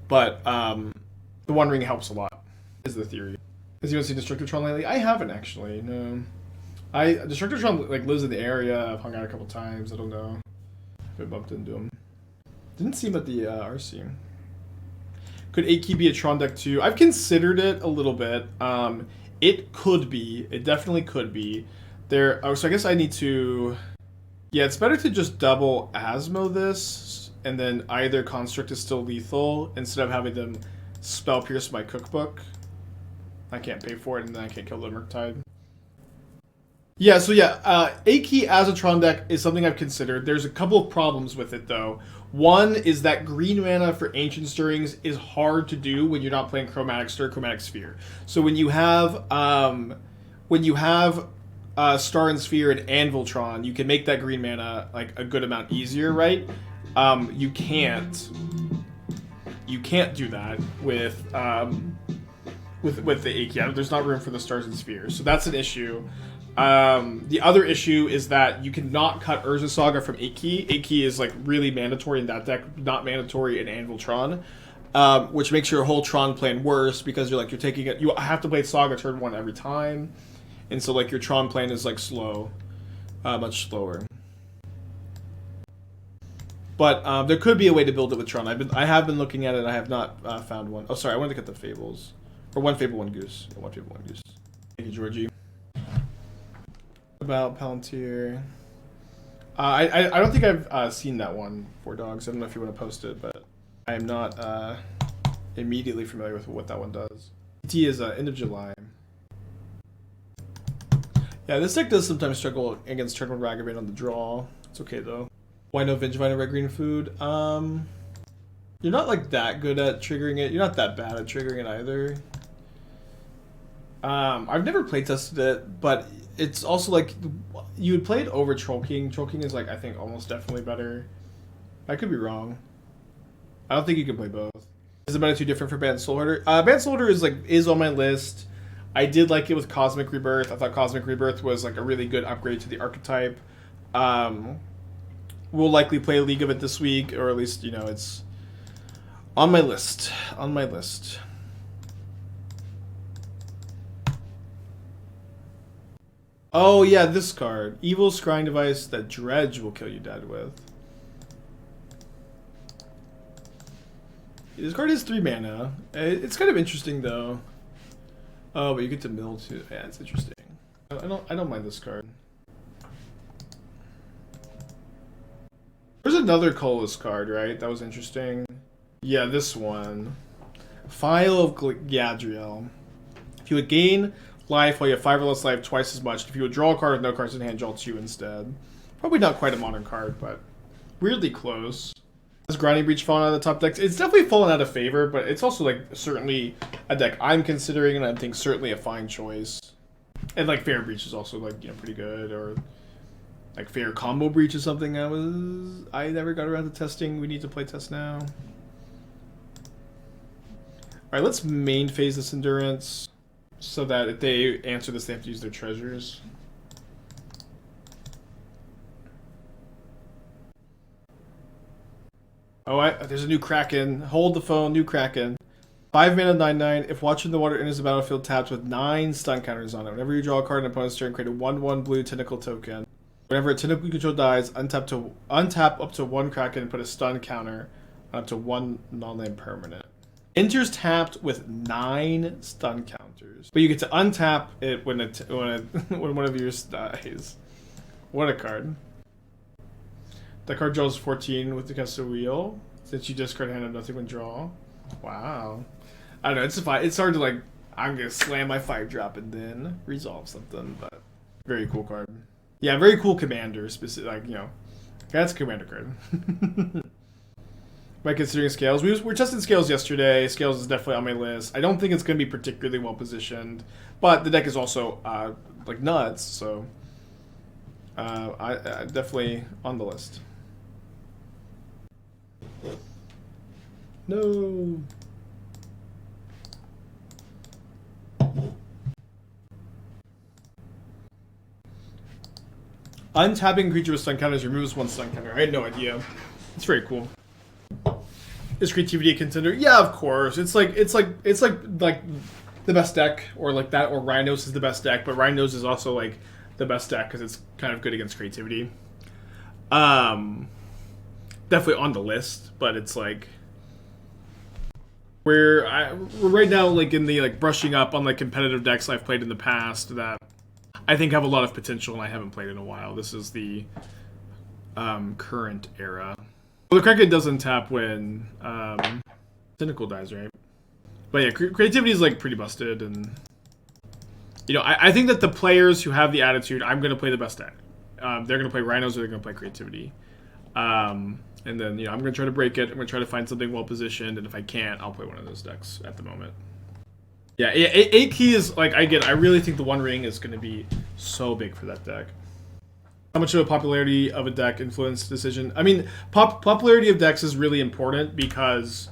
but the One Ring helps a lot, is the theory. Has anyone seen Destructotron lately? I haven't, actually, no. Destructotron like lives in the area, I've hung out a couple times, I don't know if I bumped into him. Didn't see him at the RC. Could 8 key be a Tron deck too? I've considered it a little bit. It could be, it definitely could be. So I guess I need to... Yeah, it's better to just double Asmo this, and then either Construct is still lethal, instead of having them Spell Pierce my cookbook. I can't pay for it, and then I can't kill the Murktide. Yeah, so yeah, 8 key as a Tron deck is something I've considered. There's a couple of problems with it, though. One is that green mana for Ancient Stirrings is hard to do when you're not playing Chromatic Stir, Chromatic Sphere. So when you have... Star and Sphere and Anviltron, you can make that green mana like a good amount easier, right? You can't do that with the 8 key. There's not room for the Stars and Spheres, so that's an issue. The other issue is that you cannot cut Urza Saga from 8 key. 8 key is like really mandatory in that deck, not mandatory in Anviltron, which makes your whole Tron plan worse because you're taking it. You have to play Saga turn 1 every time. And so, like, your Tron plan is, like, slow. Much slower. But there could be a way to build it with Tron. I have been looking at it. I have not found one. Oh, sorry. I wanted to get the Fables. Or One Fable, One Goose. Yeah, One Fable, One Goose. Thank you, Georgie. About Palantir. I don't think I've seen that one, Four Dogs. I don't know if you want to post it, but I am not immediately familiar with what that one does. PT is end of July. Yeah, this deck does sometimes struggle against turn 1 Ragavan on the draw. It's okay, though. Why no Vengevine and Red Green Food? You're not, like, that good at triggering it. You're not that bad at triggering it, either. I've never playtested it, but it's also, like, you would play it over Troll King. Troll King is, like, I think almost definitely better. I could be wrong. I don't think you can play both. Is the meta too different for Banned Soulhoarder? Banned Soulhoarder is on my list. I did like it with Cosmic Rebirth. I thought Cosmic Rebirth was like a really good upgrade to the archetype. We'll likely play a League of it this week, or at least, you know, it's on my list. On my list. Oh yeah, this card. Evil scrying device that Dredge will kill you dead with. This card is 3 mana. It's kind of interesting though. Oh, but you get to mill too. Yeah, it's interesting. I don't mind this card. There's another colorless card, right? That was interesting. Yeah, this one. Phial of Gadriel. If you would gain life while you have 5 or less life, twice as much. If you would draw a card with no cards in hand, draw 2 instead. Probably not quite a modern card, but weirdly close. Has Grinding Breach fallen out of the top decks? It's definitely fallen out of favor, but it's also like certainly a deck I'm considering, and I think certainly a fine choice. And like Fair Breach is also like, you know, pretty good, or like Fair Combo Breach is something I never got around to testing. We need to play test now. Alright, let's main phase this Endurance so that if they answer this, they have to use their treasures. Oh, there's a new Kraken. Hold the phone, new Kraken. 5 mana, 9/9. If watching the water enters the battlefield tapped with 9 stun counters on it. Whenever you draw a card in an opponent's turn, create a 1/1 blue tentacle token. Whenever a tentacle you control dies, untap up to 1 Kraken and put a stun counter on up to 1 non-land permanent. Enters tapped with 9 stun counters. But you get to untap it when when one of yours dies. What a card. That card draws 14 with the cast of wheel. Since you discard hand of nothing when draw. Wow. I don't know, it's fine. It's hard to like, I'm gonna slam my 5-drop and then resolve something, but very cool card. Yeah, very cool commander, specific, like, you know. That's a commander card. Am I considering Scales? We were testing Scales yesterday. Scales is definitely on my list. I don't think it's gonna be particularly well positioned, but the deck is also like nuts, so I definitely on the list. No. Untapping creature with stun counters removes 1 stun counter. I had no idea. It's very cool. Is Creativity a contender? Yeah, of course. It's like the best deck, or like that, or Rhinos is the best deck, but Rhinos is also like the best deck because it's kind of good against Creativity. Definitely on the list, but it's like we're right now like in the like brushing up on like competitive decks I've played in the past that I think have a lot of potential and I haven't played in a while. This is the current era. Well, the Kraken doesn't tap when Cynical dies, right? But yeah, Creativity is like pretty busted, and you know, I think that the players who have the attitude, I'm going to play the best deck. They're going to play Rhinos or they're going to play Creativity. And then, you know, I'm going to try to break it. I'm going to try to find something well positioned, and if I can't, I'll play one of those decks at the moment. Yeah, 8 key is, like, I really think the One Ring is going to be so big for that deck. How much of a popularity of a deck influence decision? I mean, popularity of decks is really important because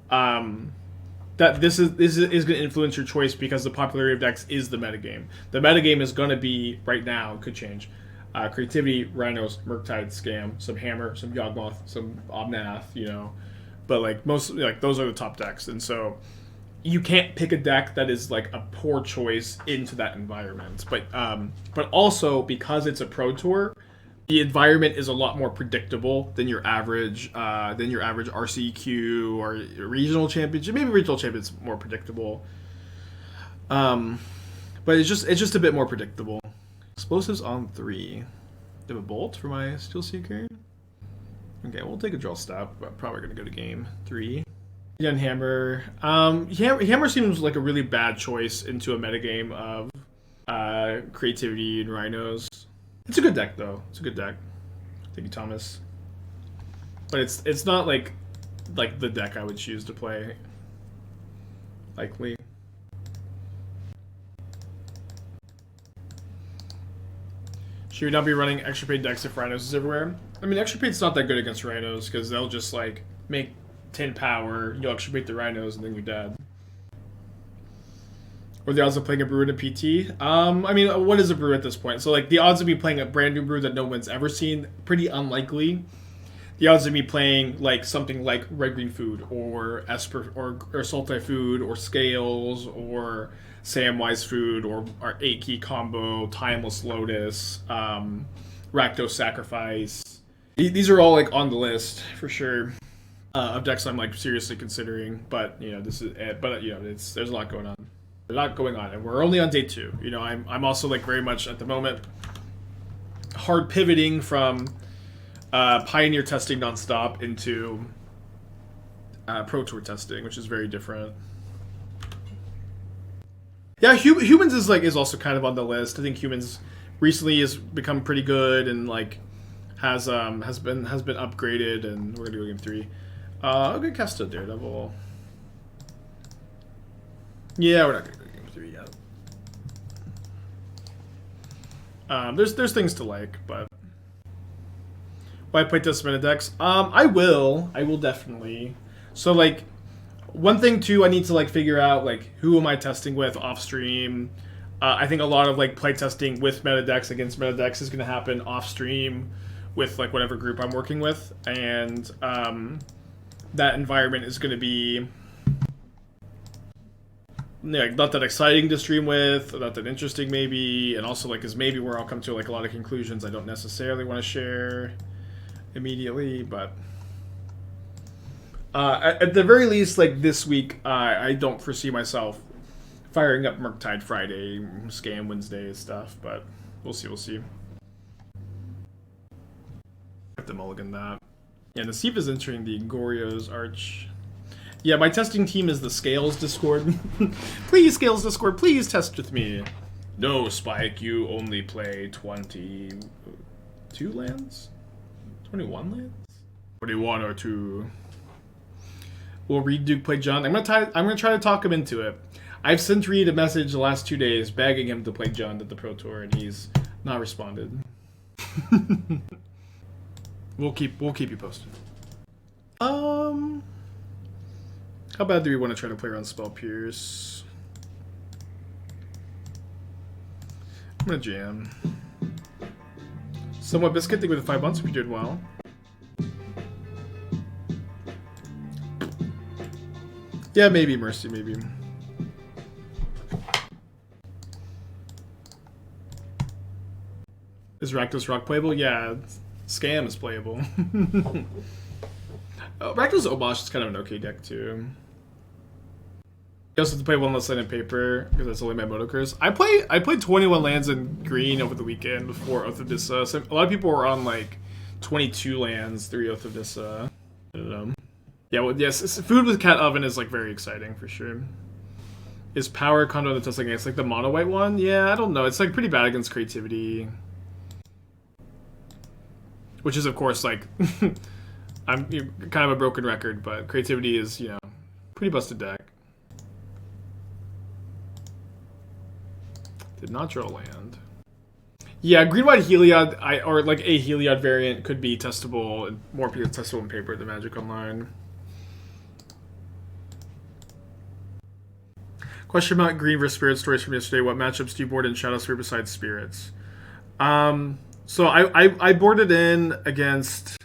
that this is going to influence your choice because the popularity of decks is the metagame. The metagame is going to be, right now, could change. Creativity, Rhinos, Murktide, Scam, some Hammer, some Yawgmoth, some Omnath, you know. But like most, like those are the top decks, and so you can't pick a deck that is like a poor choice into that environment. But also because it's a pro tour, the environment is a lot more predictable than your average RCQ or regional championship. Maybe regional championship's more predictable. But it's just a bit more predictable. Explosives on 3. Do I have a bolt for my Steel Seeker? Okay, we'll take a draw step. I'm probably going to go to game 3. Young Hammer. Hammer seems like a really bad choice into a metagame of Creativity and Rhinos. It's a good deck, though. It's a good deck. Thank you, Thomas. But it's not like the deck I would choose to play. Likely. Should we not be running extra paid decks if Rhinos is everywhere? I mean, extra paid's not that good against Rhinos because they'll just like make 10 power, you'll extra pay the Rhinos, and then you're dead. Or the odds of playing a brew in a PT? I mean, what is a brew at this point? So like the odds of me playing a brand new brew that no one's ever seen, pretty unlikely. The odds of me playing like something like Red Green Food or Esper or Sultai Food or Scales or Samwise Food or our 8-key combo, Timeless Lotus, Rakdos Sacrifice. These are all like on the list for sure of decks I'm like seriously considering. But you know, this is it. But you know, there's a lot going on. There's a lot going on, and we're only on day 2. You know, I'm also like very much at the moment hard pivoting from Pioneer testing nonstop into Pro Tour testing, which is very different. Yeah, humans is also kind of on the list. I think humans recently has become pretty good and like has been upgraded, and we're gonna go game 3. Okay, Casta Daredevil. Yeah, we're not gonna go game 3 yet. There's things to like, but why play test meta decks? I will definitely. So like, one thing too, I need to like figure out like who am I testing with off stream. I think a lot of like playtesting with meta decks against meta decks is going to happen off stream with like whatever group I'm working with, and that environment is going to be like not that exciting to stream with, not that interesting maybe, and also like is maybe where I'll come to like a lot of conclusions I don't necessarily want to share immediately, but at the very least, like this week, I don't foresee myself firing up Murktide Friday, Scam Wednesday stuff, but we'll see. Have to mulligan that. Yeah, Nassif is entering the Goryo's Arch. Yeah, my testing team is the Scales Discord. Please, Scales Discord, please test with me. No, Spike, you only play 22 lands? 21 lands? 21 or 2. Will Reed Duke play John? I'm gonna try to talk him into it. I've sent Reed a message the last 2 days begging him to play John at the Pro Tour, and he's not responded. We'll keep you posted. How bad do we want to try to play around Spell Pierce? I'm gonna jam. Somewhat Biscuit, think with the 5 months we did well. Yeah, maybe Mercy, maybe. Is Rakdos Rock playable? Yeah, Scam is playable. Rakdos Obosh is kind of an okay deck too. You also have to play one less land in paper because that's only my Moto Curse. I played 21 lands in green over the weekend before Oath of Dissa. So a lot of people were on like 22 lands, 3 Oath of Dissa. I don't know. Yeah, well, yes, Food with Cat Oven is like very exciting for sure. Is Power Condo the test against like the mono white one? Yeah, I don't know. It's like pretty bad against Creativity, which is of course like I'm kind of a broken record, but Creativity is pretty busted deck. Did not draw land. Yeah, green white Heliod or like a Heliod variant could be testable, and more people testable in paper than Magic Online. Question about green versus spirit stories from yesterday. What matchups do you board in Shadow Sphere besides spirits? So I boarded in against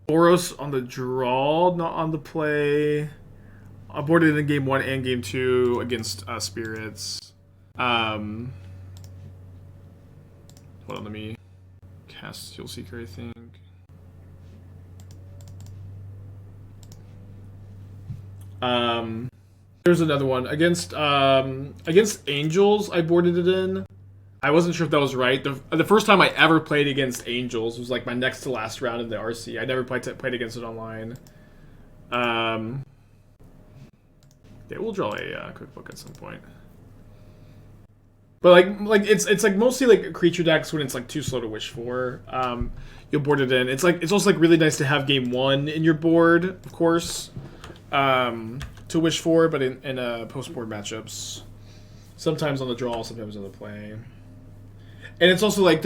Boros on the draw, not on the play. I boarded in game 1 and game 2 against spirits. Hold on, let me cast Steel Seeker, I think. There's another one. Against Angels, I boarded it in. I wasn't sure if that was right. The first time I ever played against Angels was like my next to last round in the RC. I never played against it online. Yeah, we'll draw a quick book at some point. But like it's like mostly like creature decks when it's like too slow to wish for. You'll board it in. It's also like really nice to have game 1 in your board, of course, to wish for, but in post board matchups, sometimes on the draw, sometimes on the play. And it's also like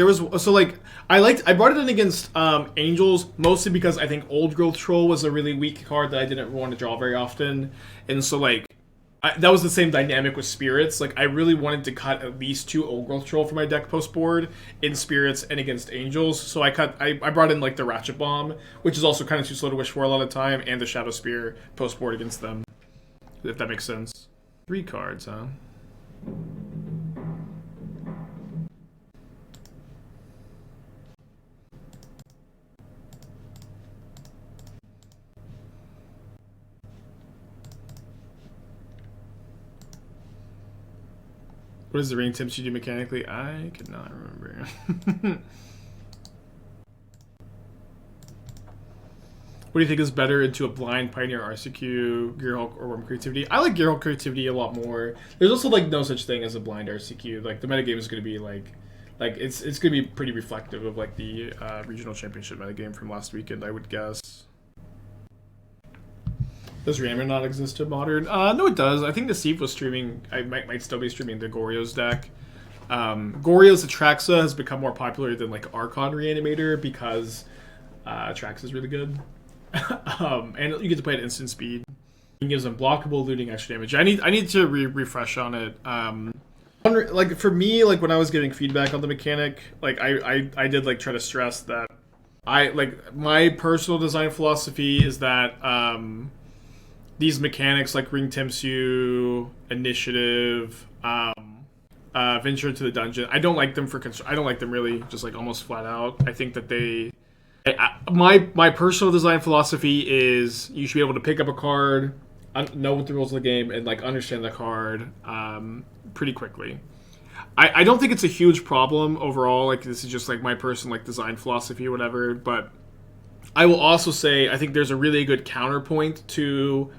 I brought it in against Angels mostly because I think Old Growth Troll was a really weak card that I didn't want to draw very often, and so like. That was the same dynamic with Spirits. Like, I really wanted to cut at least 2 Old Growth Troll for my deck post board in Spirits and against Angels. So I brought in like the Ratchet Bomb, which is also kind of too slow to wish for a lot of time, and the Shadow Spear post board against them, if that makes sense. 3 cards, huh? What does the ring tips you do mechanically? I could not remember. What do you think is better into a blind Pioneer RCQ, Gearhulk, or Worm Creativity? I like Gearhulk Creativity a lot more. There's also like no such thing as a blind RCQ. Like the metagame is going to be like it's going to be pretty reflective of like the regional championship metagame from last weekend, I would guess. Does Rammer not exist to Modern? No, it does. I think the Steve was streaming. I might still be streaming the Goryo's deck. Goryo's Atraxa has become more popular than like Archon Reanimator because Atraxa is really good. And you get to play at instant speed. It gives unblockable, looting, extra damage. I need to refresh on it. Like for me, like when I was giving feedback on the mechanic, like I did like try to stress that my personal design philosophy is that these mechanics like Ring Tempsu, Initiative, Venture into the Dungeon, I don't like them I don't like them really, just like almost flat out. I think that my personal design philosophy is you should be able to pick up a card, know what the rules of the game, and like understand the card pretty quickly. I don't think it's a huge problem overall. Like this is just like my personal like design philosophy or whatever. But I will also say I think there's a really good counterpoint to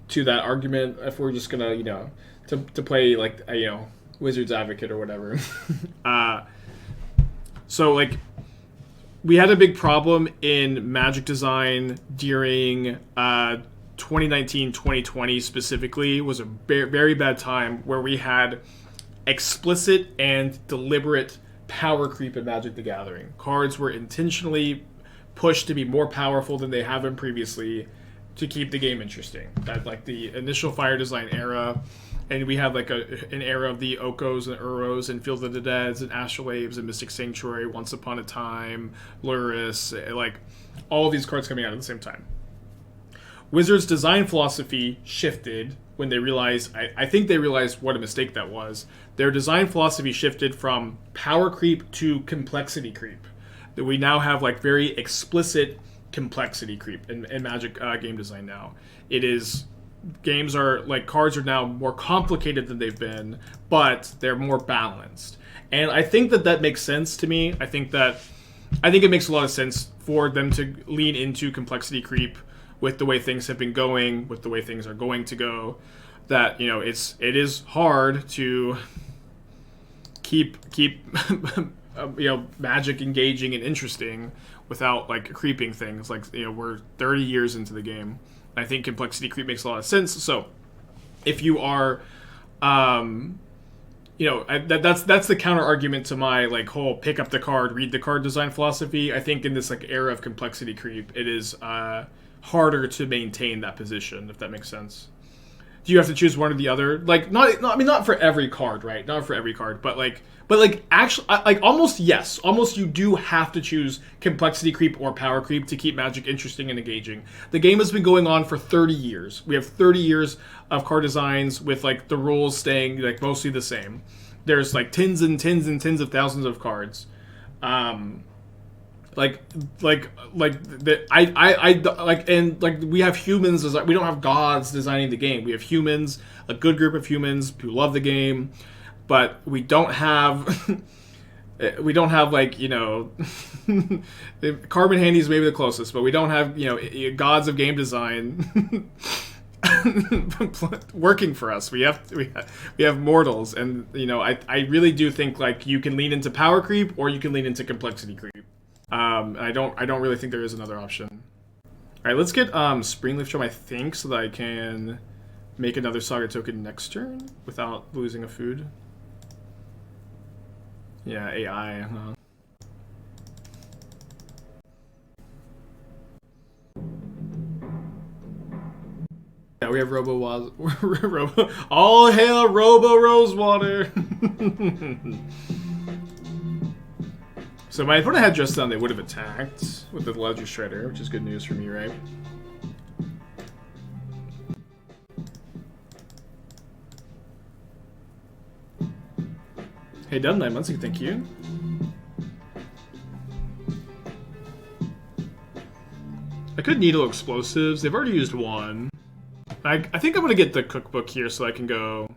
that argument if we're just gonna to play like Wizard's Advocate or whatever. So like we had a big problem in Magic design during 2019-2020 specifically. Was a very bad time where we had explicit and deliberate power creep in Magic the Gathering. Cards were intentionally pushed to be more powerful than they have been previously to keep the game interesting. That like the initial Fire Design era, and we had like an era of the Okos and Uros and Field of the Deads and Astrolabes and Mystic Sanctuary, Once Upon a Time, Luris, like all of these cards coming out at the same time. Wizards' design philosophy shifted when they realized, I think they realized what a mistake that was. Their design philosophy shifted from power creep to complexity creep. That we now have like very explicit complexity creep in Magic game design now. It is, games are, like cards are now more complicated than they've been, but they're more balanced. And I think that makes sense to me. I think it makes a lot of sense for them to lean into complexity creep with the way things have been going, with the way things are going to go, that it is hard to keep Magic engaging and interesting without like creeping things. Like we're 30 years into the game. I think complexity creep makes a lot of sense. So if you are that's the counter argument to my like whole pick up the card, read the card design philosophy. I think in this like era of complexity creep, it is harder to maintain that position, if that makes sense. Do you have to choose one or the other? Like not for every card, right? Not for every card, but actually like almost yes. Almost you do have to choose complexity creep or power creep to keep Magic interesting and engaging. The game has been going on for 30 years. We have 30 years of card designs with like the rules staying like mostly the same. There's like tens and tens and tens of thousands of cards. We have humans. We don't have gods designing the game. We have humans, a good group of humans who love the game, but we don't have like Carbon Handy is maybe the closest, but we don't have gods of game design working for us. We have mortals, and I really do think like you can lean into power creep or you can lean into complexity creep. I don't really think there is another option. All right, let's get Springleaf Charm, I think, so that I can make another Saga token next turn without losing a food. Yeah, AI. Yeah, we have Robo all hail Robo Rosewater. So if my opponent had just done, they would have attacked with the Ledger Shredder, which is good news for me, right? Hey, done 9 months ago, thank you. I could needle explosives. They've already used one. I think I'm gonna get the cookbook here so I can go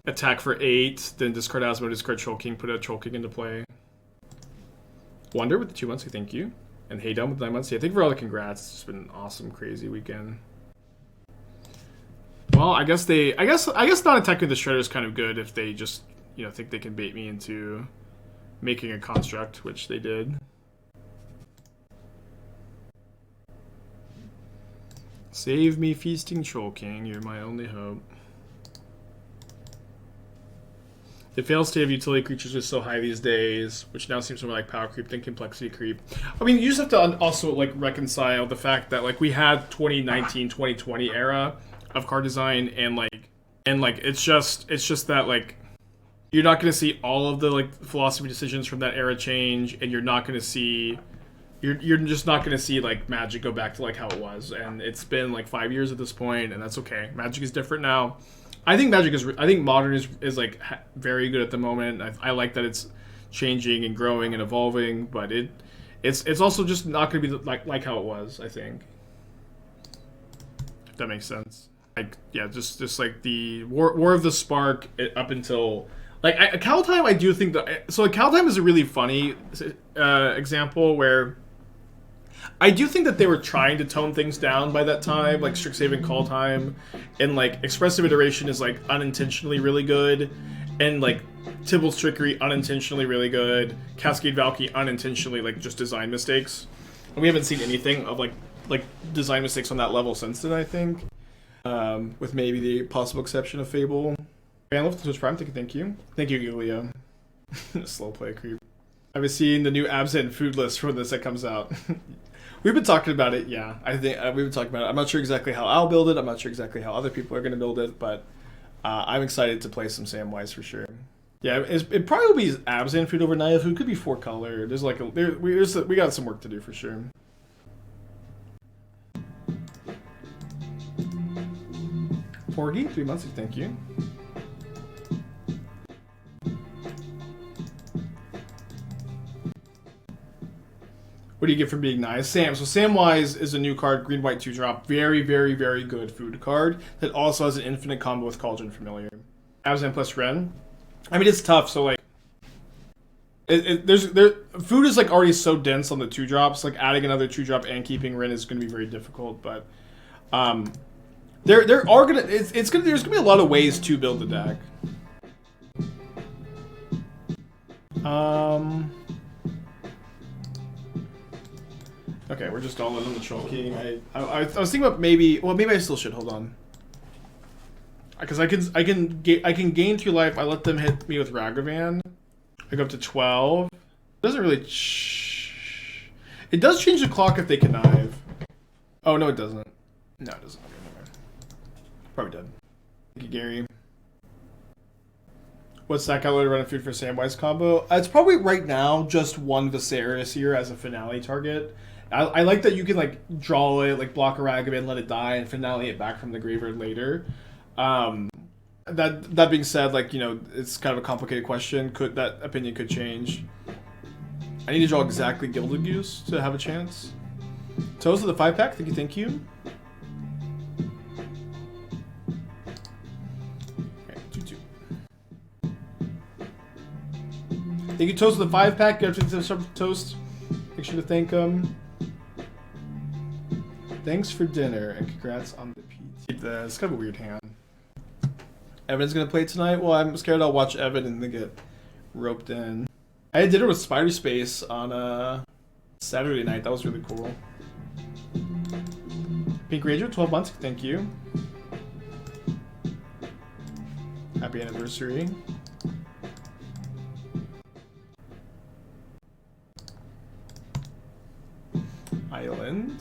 attack for 8, then discard Asmo, discard Troll King, put a Troll King into play. Wonder with the 2 months, thank you. And Hey Done with 9 months. Yeah, thank you for all the congrats. It's just been an awesome, crazy weekend. Well, I guess not attacking the Shredder is kind of good if they just, you know, think they can bait me into making a construct, which they did. Save me, Feasting Troll King. You're my only hope. The fail state of utility creatures is so high these days, which now seems more like power creep than complexity creep. I mean, you just have to also like reconcile the fact that like we had 2019, 2020 era of card design, and like it's just that like you're not going to see all of the like philosophy decisions from that era change, and you're not going to see. You're just not going to see like Magic go back to like how it was, and it's been like 5 years at this point, and that's okay. Magic is different now. I think Modern is like very good at the moment. I like that it's changing and growing and evolving, but it's also just not going to be like how it was. I think, if that makes sense. Like yeah, just like the War of the Spark up until. Like, Kaldheim, I do think that... So, Kaldheim is a really funny example where... I do think that they were trying to tone things down by that time, like Strixhaven Kaldheim, and, like, Expressive Iteration is, like, unintentionally really good, and, like, Tybalt's Trickery, unintentionally really good, Cascade Valkyrie, unintentionally, like, just design mistakes. And we haven't seen anything of, like design mistakes on that level since then, I think. With maybe the possible exception of Fable. Fan love to Twitch Prime, thank you. Thank you, Giglio. Slow play creep. I've been seeing the new absent food list for this that comes out. We've been talking about it, yeah. I think we've been talking about it. I'm not sure exactly how I'll build it. I'm not sure exactly how other people are going to build it, but I'm excited to play some Samwise for sure. Yeah, it probably will be absent food over Naya food. Could be 4 color. There's like we got some work to do for sure. Porgy, 3 months, thank you. What do you get from being nice? Sam. So Samwise is a new card, green, white, 2-drop. Very, very, very good food card that also has an infinite combo with Cauldron Familiar. Absent plus Ren. I mean, it's tough, so like... food is like already so dense on the 2-drops, like adding another 2-drop and keeping Ren is going to be very difficult, but... there's gonna be a lot of ways to build the deck. Okay, we're just all in on the Troll King. I was thinking about maybe I still should hold on, because I can gain 2 life. I let them hit me with Ragavan. I go up to 12. It doesn't really. It does change the clock if they connive. Oh no, it doesn't. No, it doesn't. Probably dead. Thank you, Gary. What's that guy to run a food for Samwise combo? It's probably right now just 1 Viserys here as a finale target. I like that you can like draw it, like block a Ragavan, let it die, and finale it back from the graveyard later. That being said, like, you know, it's kind of a complicated question. That opinion could change. I need to draw exactly Gilded Goose to have a chance. Toes of the 5-pack, thank you. Thank you, Toast, of the 5-pack. Get up to the Toast. Make sure to thank him. Thanks for dinner and congrats on the PT. It's kind of a weird hand. Evan's gonna play tonight. Well, I'm scared I'll watch Evan and then get roped in. I had dinner with Spider Space on Saturday night. That was really cool. Pink Ranger, 12 months. Thank you. Happy anniversary. Island.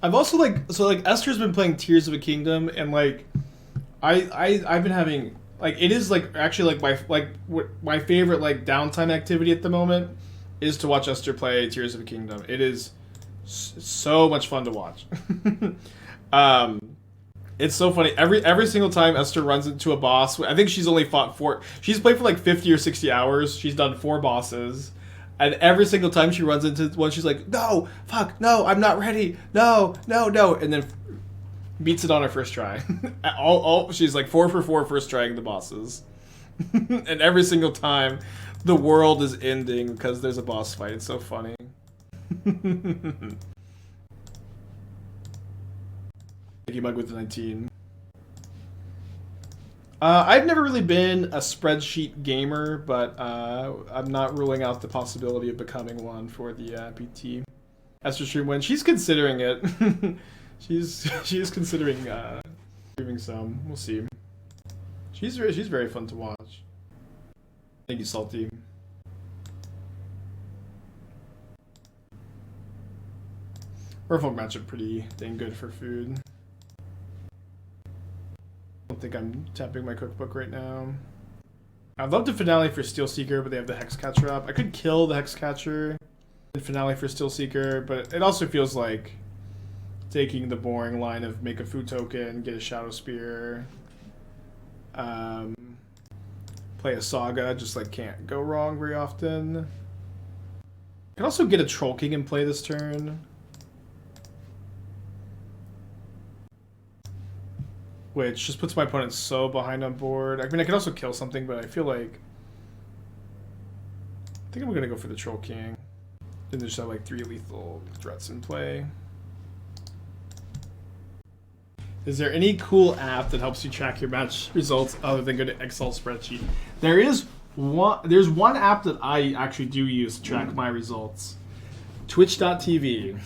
I've also Esther's been playing Tears of a Kingdom, and like I've been having like it is like actually my favorite like downtime activity at the moment is to watch Esther play Tears of a Kingdom. It is So much fun to watch. It's so funny. Every single time Esther runs into a boss, I think she's only fought 4. She's played for like 50 or 60 hours. She's done 4 bosses. And every single time she runs into one, she's like, no, fuck, no, I'm not ready. No, no, no. And then beats it on her first try. She's like 4 for 4 first trying the bosses. And every single time, the world is ending because there's a boss fight. It's so funny. Thank you, Mug with the 19. I've never really been a spreadsheet gamer, but I'm not ruling out the possibility of becoming one for the PT. Esther stream when she's considering it. she's considering doing some. We'll see. She's very fun to watch. Thank you, Salty. Merfolk matchup pretty dang good for food. I don't think I'm tapping my cookbook right now. I'd love the finale for Steel Seeker, but they have the Hex Catcher up. I could kill the Hex Catcher in finale for Steel Seeker, but it also feels like taking the boring line of make a food token, get a Shadow Spear, play a Saga, just like can't go wrong very often. I can also get a Troll King and play this turn. Which just puts my opponent so behind on board. I mean, I could also kill something, but I feel like... I think I'm going to go for the Troll King. Then there's just like 3 lethal threats in play. Is there any cool app that helps you track your match results other than go to Excel spreadsheet? There's one app that I actually do use to track my results. Twitch.tv.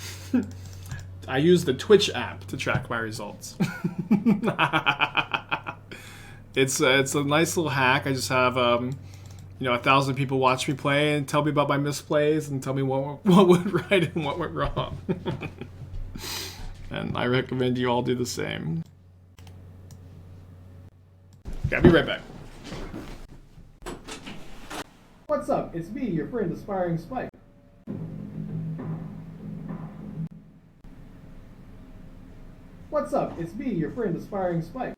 I use the Twitch app to track my results. It's a nice little hack. I just have 1,000 people watch me play and tell me about my misplays and tell me what went right and what went wrong. And I recommend you all do the same. Okay, I'll be right back. What's up? It's me, your friend Aspiring Spike. What's up? It's me, your friend Aspiring Spike.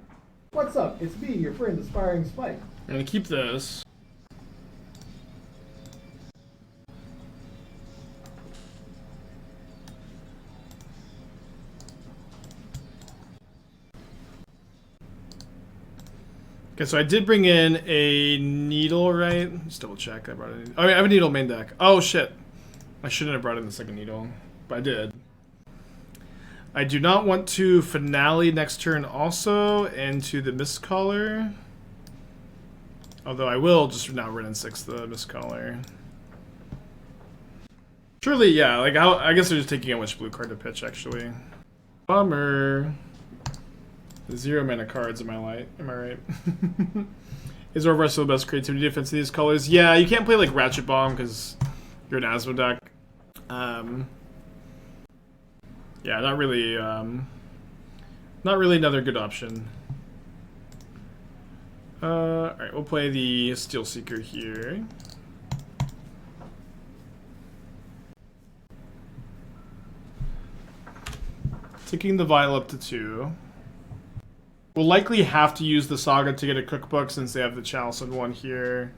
What's up? It's me, your friend Aspiring Spike. I'm gonna keep this. Okay, so I did bring in a needle, right? Just double check. I brought it in. Oh, I have a needle main deck. Oh shit! I shouldn't have brought in the second needle, but I did. I do not want to finale next turn also into the Mistcaller. Although I will just now run in 6 the Mistcaller. Surely, yeah. Like I guess they're just taking out which blue card to pitch. Actually, bummer. 0 mana cards in my light. Am I right? Is Overrush still the best creativity defense in these colors? Yeah, you can't play like Ratchet Bomb because you're an Asmo deck. Yeah, not really another good option. Alright, we'll play the Steel Seeker here. Taking the Vial up to 2. We'll likely have to use the Saga to get a cookbook since they have the Chalice on 1 here.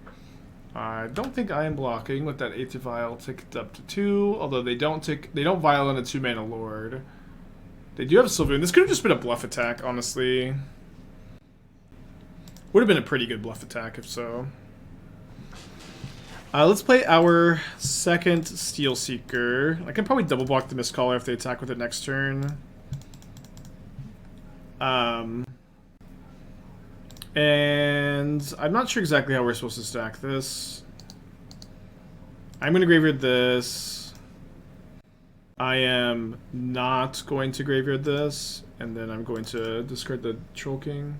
I don't think I am blocking with that 8th Vial ticked up to 2, although they don't Vial on a 2-mana Lord. They do have Sylvan. This could have just been a bluff attack, honestly. Would have been a pretty good bluff attack if so. Let's play our second Steel Seeker. I can probably double block the Mistcaller if they attack with it next turn. And I'm not sure exactly how we're supposed to stack this. I'm going to graveyard this. I am not going to graveyard this. And then I'm going to discard the Troll King.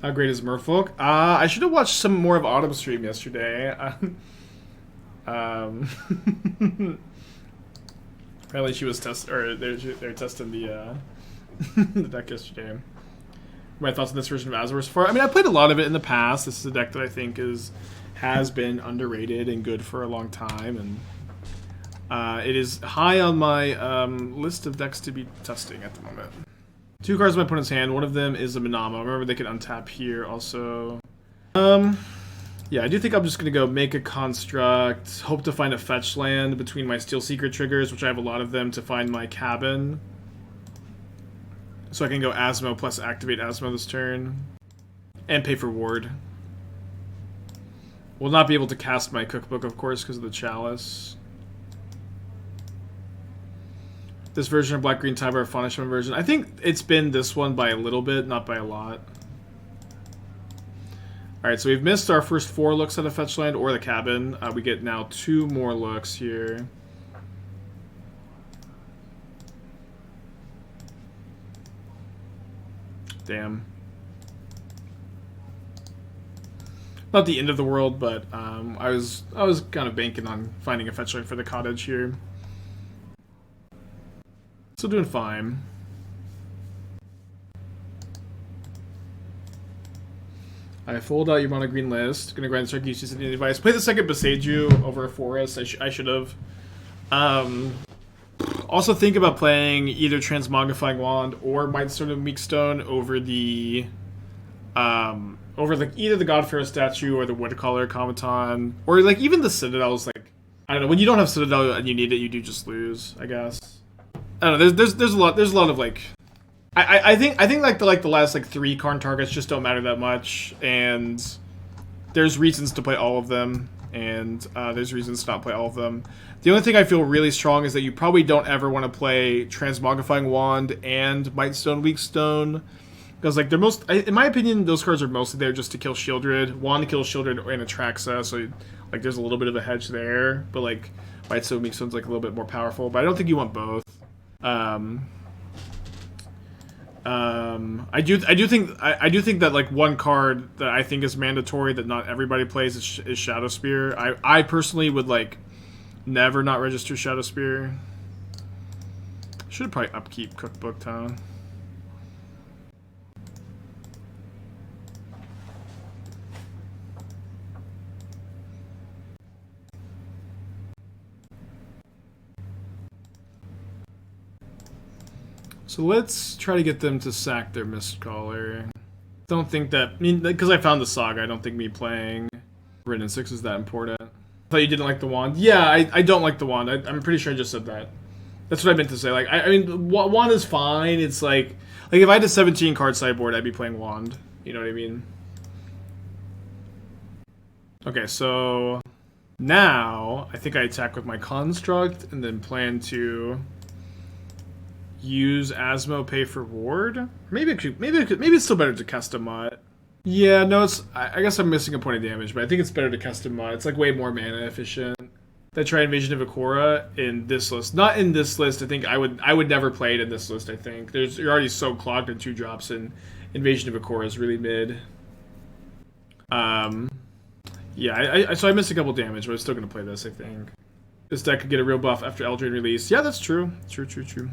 How great is Merfolk? I should have watched some more of Autumn stream yesterday. Apparently she was they're testing the the deck yesterday. My thoughts on this version of Azure so far? I mean, I played a lot of it in the past. This is a deck that I think has been underrated and good for a long time, and it is high on my list of decks to be testing at the moment. 2 cards in my opponent's hand. One of them is a Manama. Remember, they can untap here also. Yeah, I do think I'm just going to go make a construct, hope to find a fetch land between my Steel Secret triggers, which I have a lot of them, to find my cabin. So I can go Asmo plus activate Asmo this turn. And pay for ward. Will not be able to cast my cookbook, of course, because of the chalice. This version of Black Green Tiber Punishment version. I think it's been this one by a little bit, not by a lot. Alright, so we've missed our first 4 looks at a fetch land or the cabin. We get now 2 more looks here. Damn. Not the end of the world, but I was kind of banking on finding a fetch land for the cottage here. Still doing fine. I fold out your mono green list. Gonna grind start use any device. Play the second Beseiju over a forest. I should have. Also think about playing either Transmogrifying Wand or Mightstone of Meekstone over the either the Godfair statue or the Woodcaller Automaton, or like even the Citadel's. Like, I don't know, when you don't have Citadel and you need it, you do just lose, I guess. I don't know. There's a lot of like. I think like the last like 3 Karn targets just don't matter that much, and there's reasons to play all of them, and there's reasons to not play all of them. The only thing I feel really strong is that you probably don't ever want to play Transmogrifying Wand and Mightstone Weakstone, because like they're in my opinion, those cards are mostly there just to kill Shieldred. Wand kills Shieldred and Atraxa, so like there's a little bit of a hedge there, but like Mightstone Weakstone's like a little bit more powerful. But I don't think you want both. I do think that like one card that I think is mandatory that not everybody plays is Shadow Spear. I personally would like never not register Shadow Spear. Should probably upkeep Cookbook Town. So let's try to get them to sack their Mistcaller. Don't think that... I mean, because I found the Saga, I don't think me playing Written in 6 is that important. I thought you didn't like the Wand. Yeah, I don't like the Wand. I'm pretty sure I just said that. That's what I meant to say. Like, I mean, Wand is fine. It's like if I had a 17-card sideboard, I'd be playing Wand. You know what I mean? Okay, so... now, I think I attack with my Construct, and then plan to... use Asmo, pay for ward. Maybe it's still better to custom mod. Yeah, no, I guess I'm missing a point of damage, but I think it's better to custom mod. It's like way more mana efficient. That try Invasion of Ikora in this list. Not in this list. I think I would never play it in this list. I think you're already so clogged in 2 drops, and Invasion of Ikora is really mid. Yeah, so I missed a couple damage, but I'm still gonna play this. I think this deck could get a real buff after Eldraine release. Yeah, that's true. True.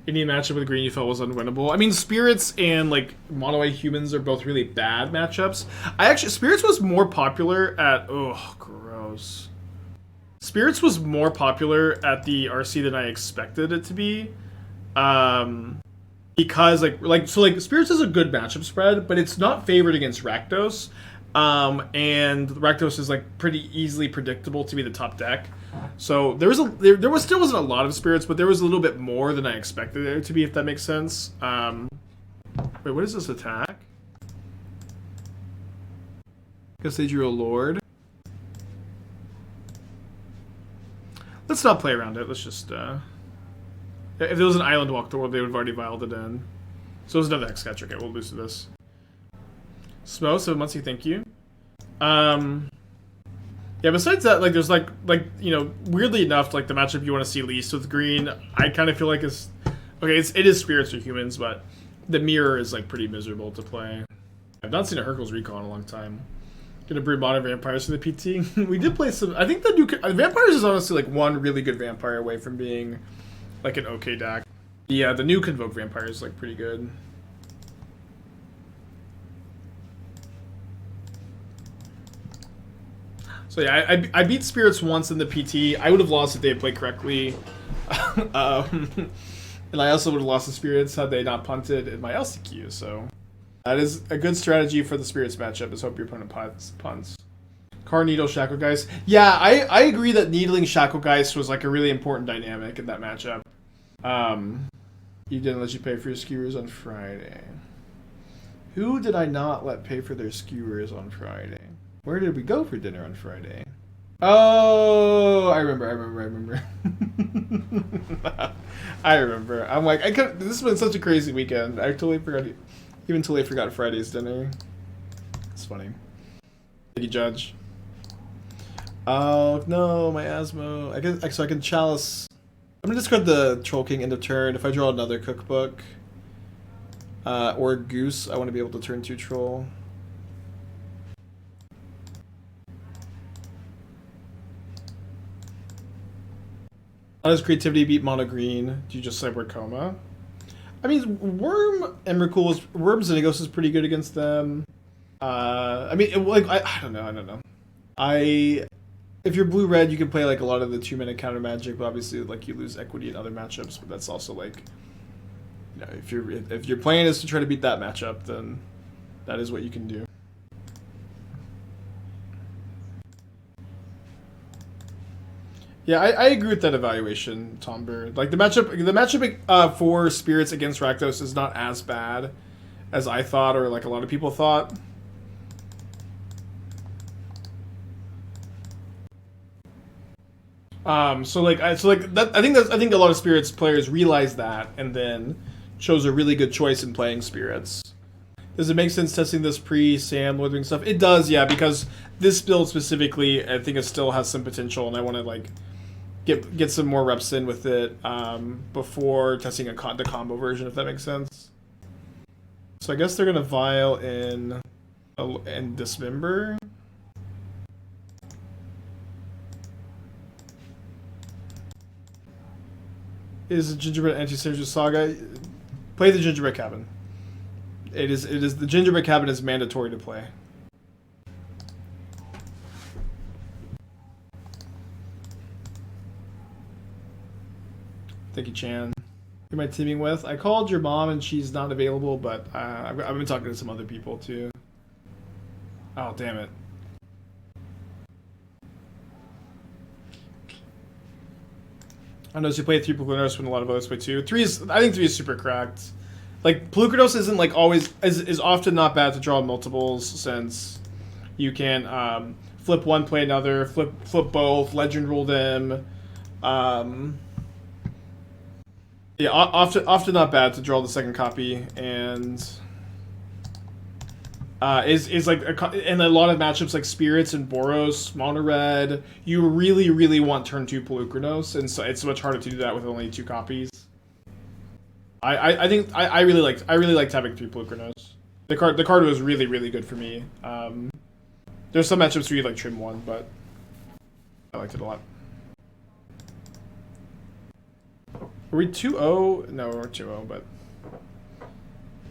Any matchup with green you felt was unwinnable? I mean, Spirits and, like, Mono-White Humans are both really bad matchups. Spirits was more popular at... oh, gross. Spirits was more popular at the RC than I expected it to be. Because, so Spirits is a good matchup spread, but it's not favored against Rakdos. And Rakdos is, like, pretty easily predictable to be the top deck. So there still wasn't a lot of Spirits, but there was a little bit more than I expected there to be, if that makes sense. Wait, what is this attack? Guess they drew a Lord. Let's not play around it. Let's just if there was an Island Walk the World, they would have already vialed it in. So there's another X-Catch. Okay, we'll lose to this. Smo, 7 months, thank you. Yeah, besides that, like, there's, like you know, weirdly enough, like, the matchup you want to see least with green, I kind of feel like is... okay, it is Spirits or Humans, but the Mirror is, like, pretty miserable to play. I've not seen a Hercules Recall in a long time. Gonna breed Modern Vampires for the PT. We did play some... I think the new... Vampires is honestly, like, one really good Vampire away from being, like, an okay deck. Yeah, the new Convoke Vampire is like pretty good. So yeah, I beat Spirits once in the PT. I would have lost if they had played correctly. And I also would have lost the Spirits had they not punted in my LCQ, so... That is a good strategy for the Spirits matchup, is hope your opponent punts. Car Needle Shacklegeist. Yeah, I agree that Needling Shacklegeist was like a really important dynamic in that matchup. You didn't let you pay for your skewers on Friday. Who did I not let pay for their skewers on Friday? Where did we go for dinner on Friday? Oh, I remember. I remember. I'm like, this has been such a crazy weekend. I totally forgot, even totally forgot Friday's dinner. It's funny. Thank you, Judge. Oh no, my Asmo. So I can chalice. I'm gonna discard the Troll King end of turn. If I draw another cookbook, or Goose, I want to be able to turn 2 Troll. How does creativity beat mono green? Do you just cyborg coma? I mean, Worm Xenagos is pretty good against them. I mean, I don't know. If you're blue red, you can play like a lot of the 2-mana counter magic, but obviously like you lose equity in other matchups. But that's also like, you know, if your plan is to try to beat that matchup, then that is what you can do. Yeah, I agree with that evaluation, Tom Bird. Like the matchup for Spirits against Rakdos is not as bad as I thought, or like a lot of people thought. I think a lot of Spirits players realized that and then chose a really good choice in playing Spirits. Does it make sense testing this pre-Sam Withering stuff? It does, yeah, because this build specifically, I think it still has some potential, and I want to like get some more reps in with it before testing the combo version, if that makes sense. So I guess they're gonna Vial in Dismember. Is Gingerbread Anti-Synergy Saga? Play the Gingerbread Cabin. It is the Gingerbread Cabin is mandatory to play. Thank you, Chan. Who am I teaming with? I called your mom and she's not available, but I've been talking to some other people too. Oh, damn it. I know you play 3 Plukernos when a lot of others play 2. I think 3 is super cracked. Like, Plukernos isn't like always is often not bad to draw multiples, since you can flip one, play another, flip both, legend rule them. Yeah, often not bad to draw the second copy, and is like in a lot of matchups like Spirits and Boros, mono red, you really want turn 2 Polukranos, and so it's much harder to do that with only 2 copies. I think I really liked having 3 Polukranos. The card was really good for me. There's some matchups where you like trim 1, but I liked it a lot. Are we 2-0? No, we're 2-0, but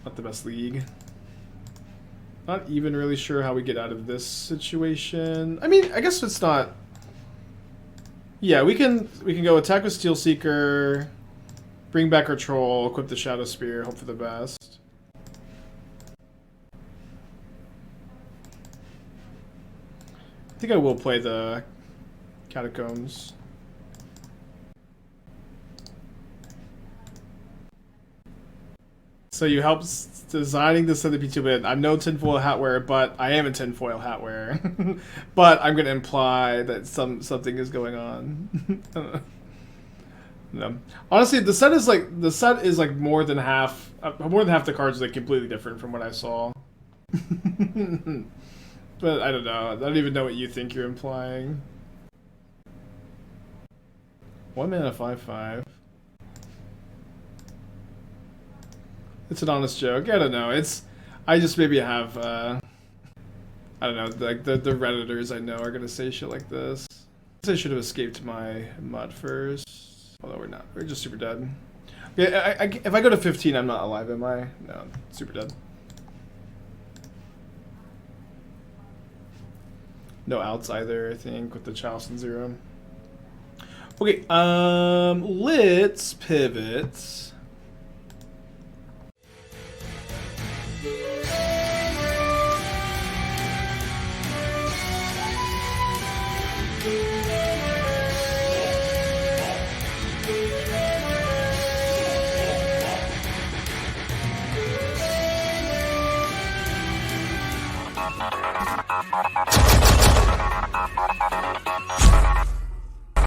not the best league. Not even really sure how we get out of this situation. I mean, I guess it's not... Yeah, we can go attack with Steel Seeker, bring back our Troll, equip the Shadow Spear, hope for the best. I think I will play the Catacombs. So you helped designing this other P2-bit. I'm no tinfoil hat wearer, but I am a tinfoil hat wearer. But I'm gonna imply that something is going on. No, honestly, the set is like more than half the cards are like completely different from what I saw. But I don't know. I don't even know what you think you're implying. 1 mana 5/5. It's an honest joke. I don't know. I just maybe have, I don't know, like the Redditors I know are gonna say shit like this. I guess I should have escaped my mud first. Although we're not. We're just super dead. Yeah, if I go to 15, I'm not alive, am I? No, I'm super dead. No outs either, I think, with the Chalice and 0. Okay, let's pivot.